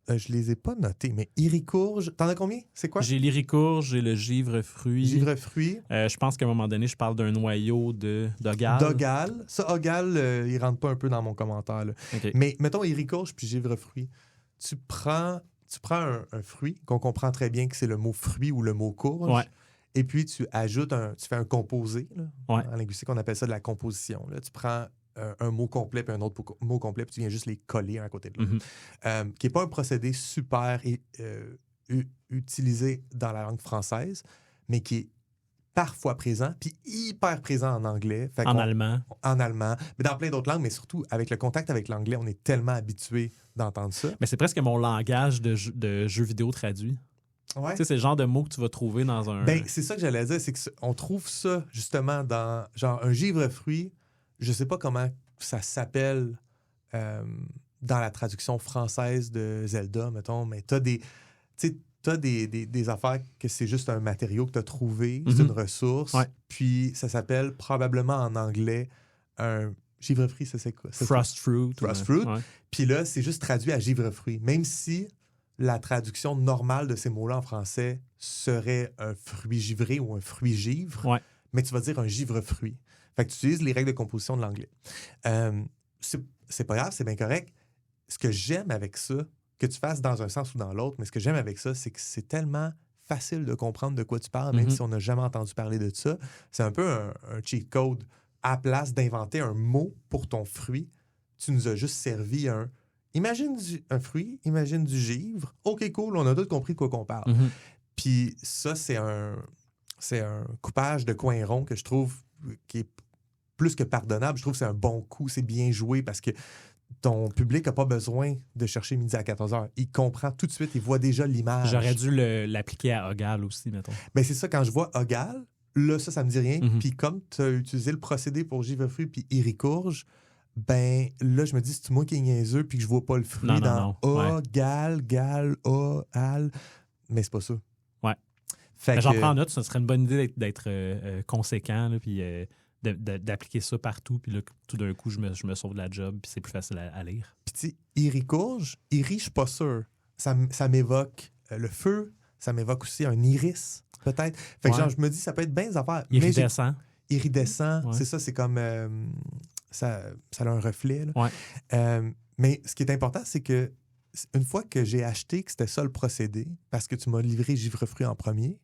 je les ai pas notés, mais iricourge, t'en as combien? C'est quoi? J'ai l'iricourge, j'ai le givre-fruit. Givre-fruit. Je pense qu'à un moment donné, je parle d'un noyau d'Ogale. D'Ogale. Ça, Ogale, il rentre pas un peu dans mon commentaire. Là. OK. Mais mettons iricourge puis givre-fruit. Tu prends un fruit qu'on comprend très bien que c'est le mot fruit ou le mot courge. Ouais. Et puis, tu fais un composé. Là. Ouais. En linguistique, on appelle ça de la composition. Là. Tu prends un mot complet puis un autre mot complet, puis tu viens juste les coller un à côté de l'autre. Qui n'est pas un procédé super utilisé dans la langue française, mais qui est parfois présent, puis hyper présent en anglais. Allemand. En allemand, mais dans plein d'autres langues, mais surtout avec le contact avec l'anglais, on est tellement habitué d'entendre ça. Mais c'est presque mon langage de jeu vidéo traduit. Ouais. Tu sais, c'est le genre de mots que tu vas trouver dans un... Ben, c'est ça que j'allais dire, c'est qu'on trouve ça justement dans genre un givre-fruit. Je sais pas comment ça s'appelle dans la traduction française de Zelda, mettons, mais t'as des affaires que c'est juste un matériau que tu as trouvé, c'est une ressource, puis ça s'appelle probablement en anglais un givre-fruit, ça c'est quoi? Frost fruit. Frost fruit. Ouais. Puis là, c'est juste traduit à givre-fruit, même si la traduction normale de ces mots-là en français serait un fruit givré ou un fruit givre, mais tu vas dire un givre-fruit. Fait que tu utilises les règles de composition de l'anglais. C'est pas grave, c'est bien correct. Ce que j'aime avec ça, que tu fasses dans un sens ou dans l'autre, mais ce que j'aime avec ça, c'est que c'est tellement facile de comprendre de quoi tu parles, même si on n'a jamais entendu parler de ça. C'est un peu un cheat code. À place d'inventer un mot pour ton fruit, tu nous as juste servi un... Imagine un fruit, imagine du givre. OK, cool, on a tous compris de quoi qu'on parle. Puis ça, c'est un coupage de coin rond que je trouve qui est plus que pardonnable. Je trouve que c'est un bon coup, c'est bien joué parce que ton public n'a pas besoin de chercher midi à 14h. Il comprend tout de suite, il voit déjà l'image. J'aurais dû l'appliquer à Ogale aussi, mettons. Bien, c'est ça, quand je vois Ogale, là, ça me dit rien. Puis comme tu as utilisé le procédé pour givre-fruit puis iricourge, ben là, je me dis, c'est moi qui est niaiseux puis que je vois pas le fruit dans Ogale, gal, al. Mais c'est pas ça. Ouais. J'en prends en note, ça serait une bonne idée d'être conséquent, là, puis d'appliquer ça partout, puis là, tout d'un coup, je me sauve de la job, puis c'est plus facile à lire. Puis tu sais, iricourge, je suis pas sûr. Ça m'évoque le feu, ça m'évoque aussi un iris, peut-être. Fait que genre, je me dis, ça peut être bien des affaires. Iridescent. Iridescent, c'est ça, c'est comme... ça a un reflet. Là. Mais ce qui est important, c'est que une fois que j'ai acheté que c'était ça le procédé, parce que tu m'as livré givre-fruit en premier,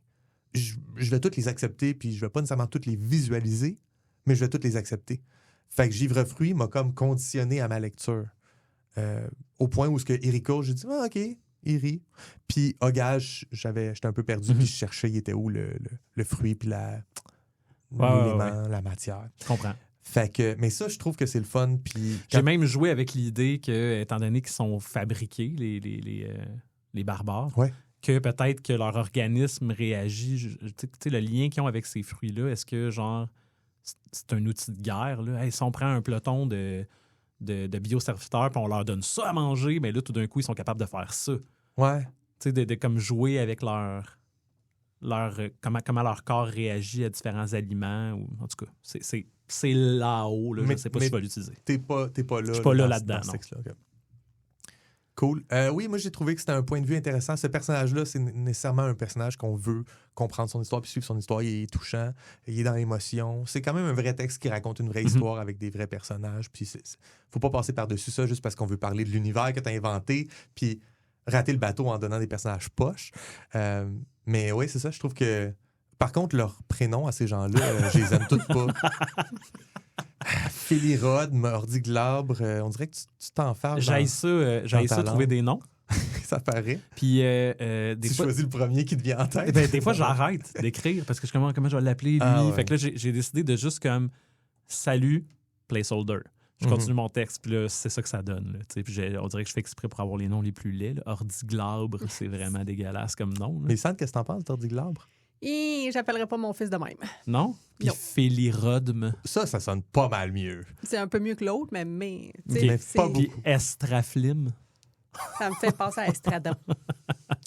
je vais toutes les accepter, puis je vais pas nécessairement toutes les visualiser, mais je vais toutes les accepter. Fait que givre-fruit m'a comme conditionné à ma lecture. Au point où ce que Irico, j'ai dit, OK, Iri. Puis Ogage, j'étais un peu perdu, puis je cherchais, il était où le fruit, puis l'élément, la matière. Je comprends. Fait que, mais ça, je trouve que c'est le fun. Puis j'ai même joué avec l'idée que, étant donné qu'ils sont fabriqués, les barbares, que peut-être que leur organisme réagit. Tu sais, le lien qu'ils ont avec ces fruits-là, est-ce que, genre, c'est un outil de guerre, là? Hey, si on prend un peloton de bioserviteurs puis on leur donne ça à manger, mais là, tout d'un coup, ils sont capables de faire ça. Ouais. Tu sais, de comme jouer avec comment leur corps réagit à différents aliments. Ou, en tout cas, c'est là-haut. Là, je ne sais pas si je vais l'utiliser. T'es pas là. Je suis pas là-dedans. Dans okay. Cool. Oui, moi, j'ai trouvé que c'était un point de vue intéressant. Ce personnage-là, c'est nécessairement un personnage qu'on veut comprendre son histoire puis suivre son histoire. Il est touchant, il est dans l'émotion. C'est quand même un vrai texte qui raconte une vraie histoire avec des vrais personnages. Puis faut pas passer par-dessus ça juste parce qu'on veut parler de l'univers que tu as inventé puis rater le bateau en donnant des personnages poches. Mais oui, c'est ça. Je trouve que... Par contre, leurs prénoms à ces gens-là, je les aime toutes pas. Félirode, Mordiglabre, on dirait que tu t'enfermes. J'aille ça trouver des noms. Ça paraît. Puis, tu choisis le premier qui te vient en tête. Ben, des fois, j'arrête d'écrire parce que comment je vais l'appeler, lui. Ouais. Fait que là, j'ai décidé de juste comme salut, placeholder. Je continue mon texte, puis là, c'est ça que ça donne. Là, puis on dirait que je fais exprès pour avoir les noms les plus laids. Là. Ordiglabre, c'est vraiment dégueulasse comme nom. Là. Mais Sandre, qu'est-ce que t'en penses d'Ordiglabre? J'appellerais pas mon fils de même. Non? Puis Félirodme. Ça sonne pas mal mieux. C'est un peu mieux que l'autre, mais mais pas beaucoup. Puis Estraflim. Ça me fait penser à Estradon.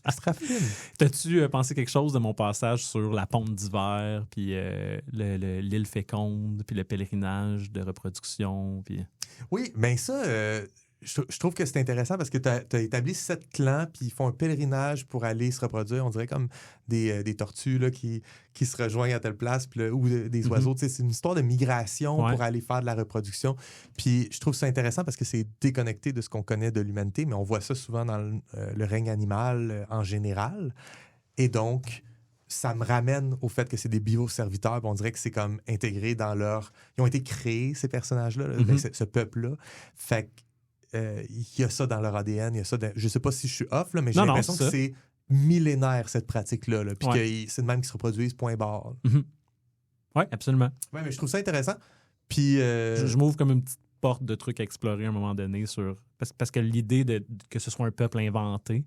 Estraflim. T'as-tu pensé quelque chose de mon passage sur la ponte d'hiver, puis l'île féconde, puis le pèlerinage de reproduction? Puis... Oui, bien ça, je trouve que c'est intéressant parce que tu as établi 7 clans, puis ils font un pèlerinage pour aller se reproduire. On dirait comme des tortues là, qui se rejoignent à telle place, puis ou des oiseaux. C'est une histoire de migration pour aller faire de la reproduction. Puis je trouve ça intéressant parce que c'est déconnecté de ce qu'on connaît de l'humanité, mais on voit ça souvent dans le règne animal en général. Et donc, ça me ramène au fait que c'est des bioserviteurs. On dirait que c'est comme intégré dans leur... Ils ont été créés, ces personnages-là, ce peuple-là. Fait qu'il y a ça dans leur ADN. Il y a ça je sais pas si je suis off, là, mais j'ai l'impression que c'est millénaire, cette pratique-là. Puis que c'est de même qu'ils se reproduisent, point barre. Oui, absolument. Oui, mais je trouve ça intéressant. Puis... Je m'ouvre comme une petite porte de trucs à explorer à un moment donné sur... Parce que l'idée que ce soit un peuple inventé...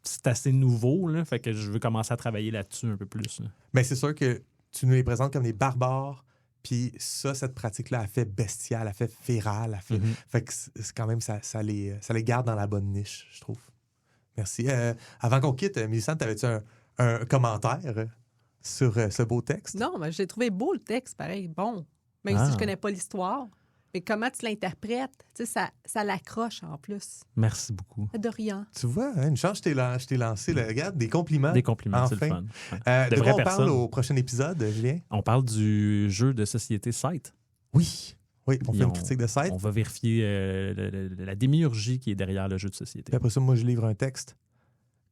c'est assez nouveau, là, fait que je veux commencer à travailler là-dessus un peu plus. Là. Mais c'est sûr que tu nous les présentes comme des barbares, puis ça, cette pratique-là, elle fait bestiale, elle fait férale, elle fait... Fait que c'est quand même, ça les garde dans la bonne niche, je trouve. Merci. Avant qu'on quitte, Mélissande, t'avais-tu un commentaire sur ce beau texte? Non, mais j'ai trouvé beau le texte, pareil, bon. Même si je connais pas l'histoire. Mais comment tu l'interprètes, tu sais, ça l'accroche en plus. Merci beaucoup. De rien. Tu vois, une chance, je t'ai lancé. Regarde, des compliments. Des compliments, enfin. C'est le fun. De quoi on parle au prochain épisode, Julien? On parle du jeu de société Scythe. Oui, on fait une critique de Scythe. On va vérifier la démiurgie qui est derrière le jeu de société. Puis après ça, moi, je livre un texte.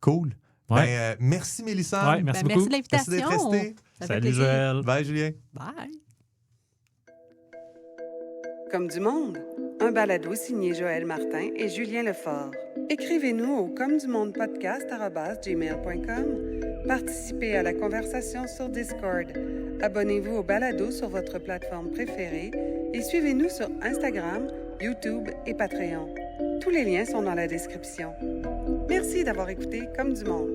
Cool. Ouais. Merci, Mélissande. Ouais, merci beaucoup. Merci de l'invitation. Merci d'être resté. Salut, Joël. Bye, Julien. Bye. Comme du monde, un balado signé Joël Martin et Julien Lefort. Écrivez-nous au comedumondepodcast@gmail.com. Participez à la conversation sur Discord. Abonnez-vous au balado sur votre plateforme préférée et suivez-nous sur Instagram, YouTube et Patreon. Tous les liens sont dans la description. Merci d'avoir écouté Comme du monde.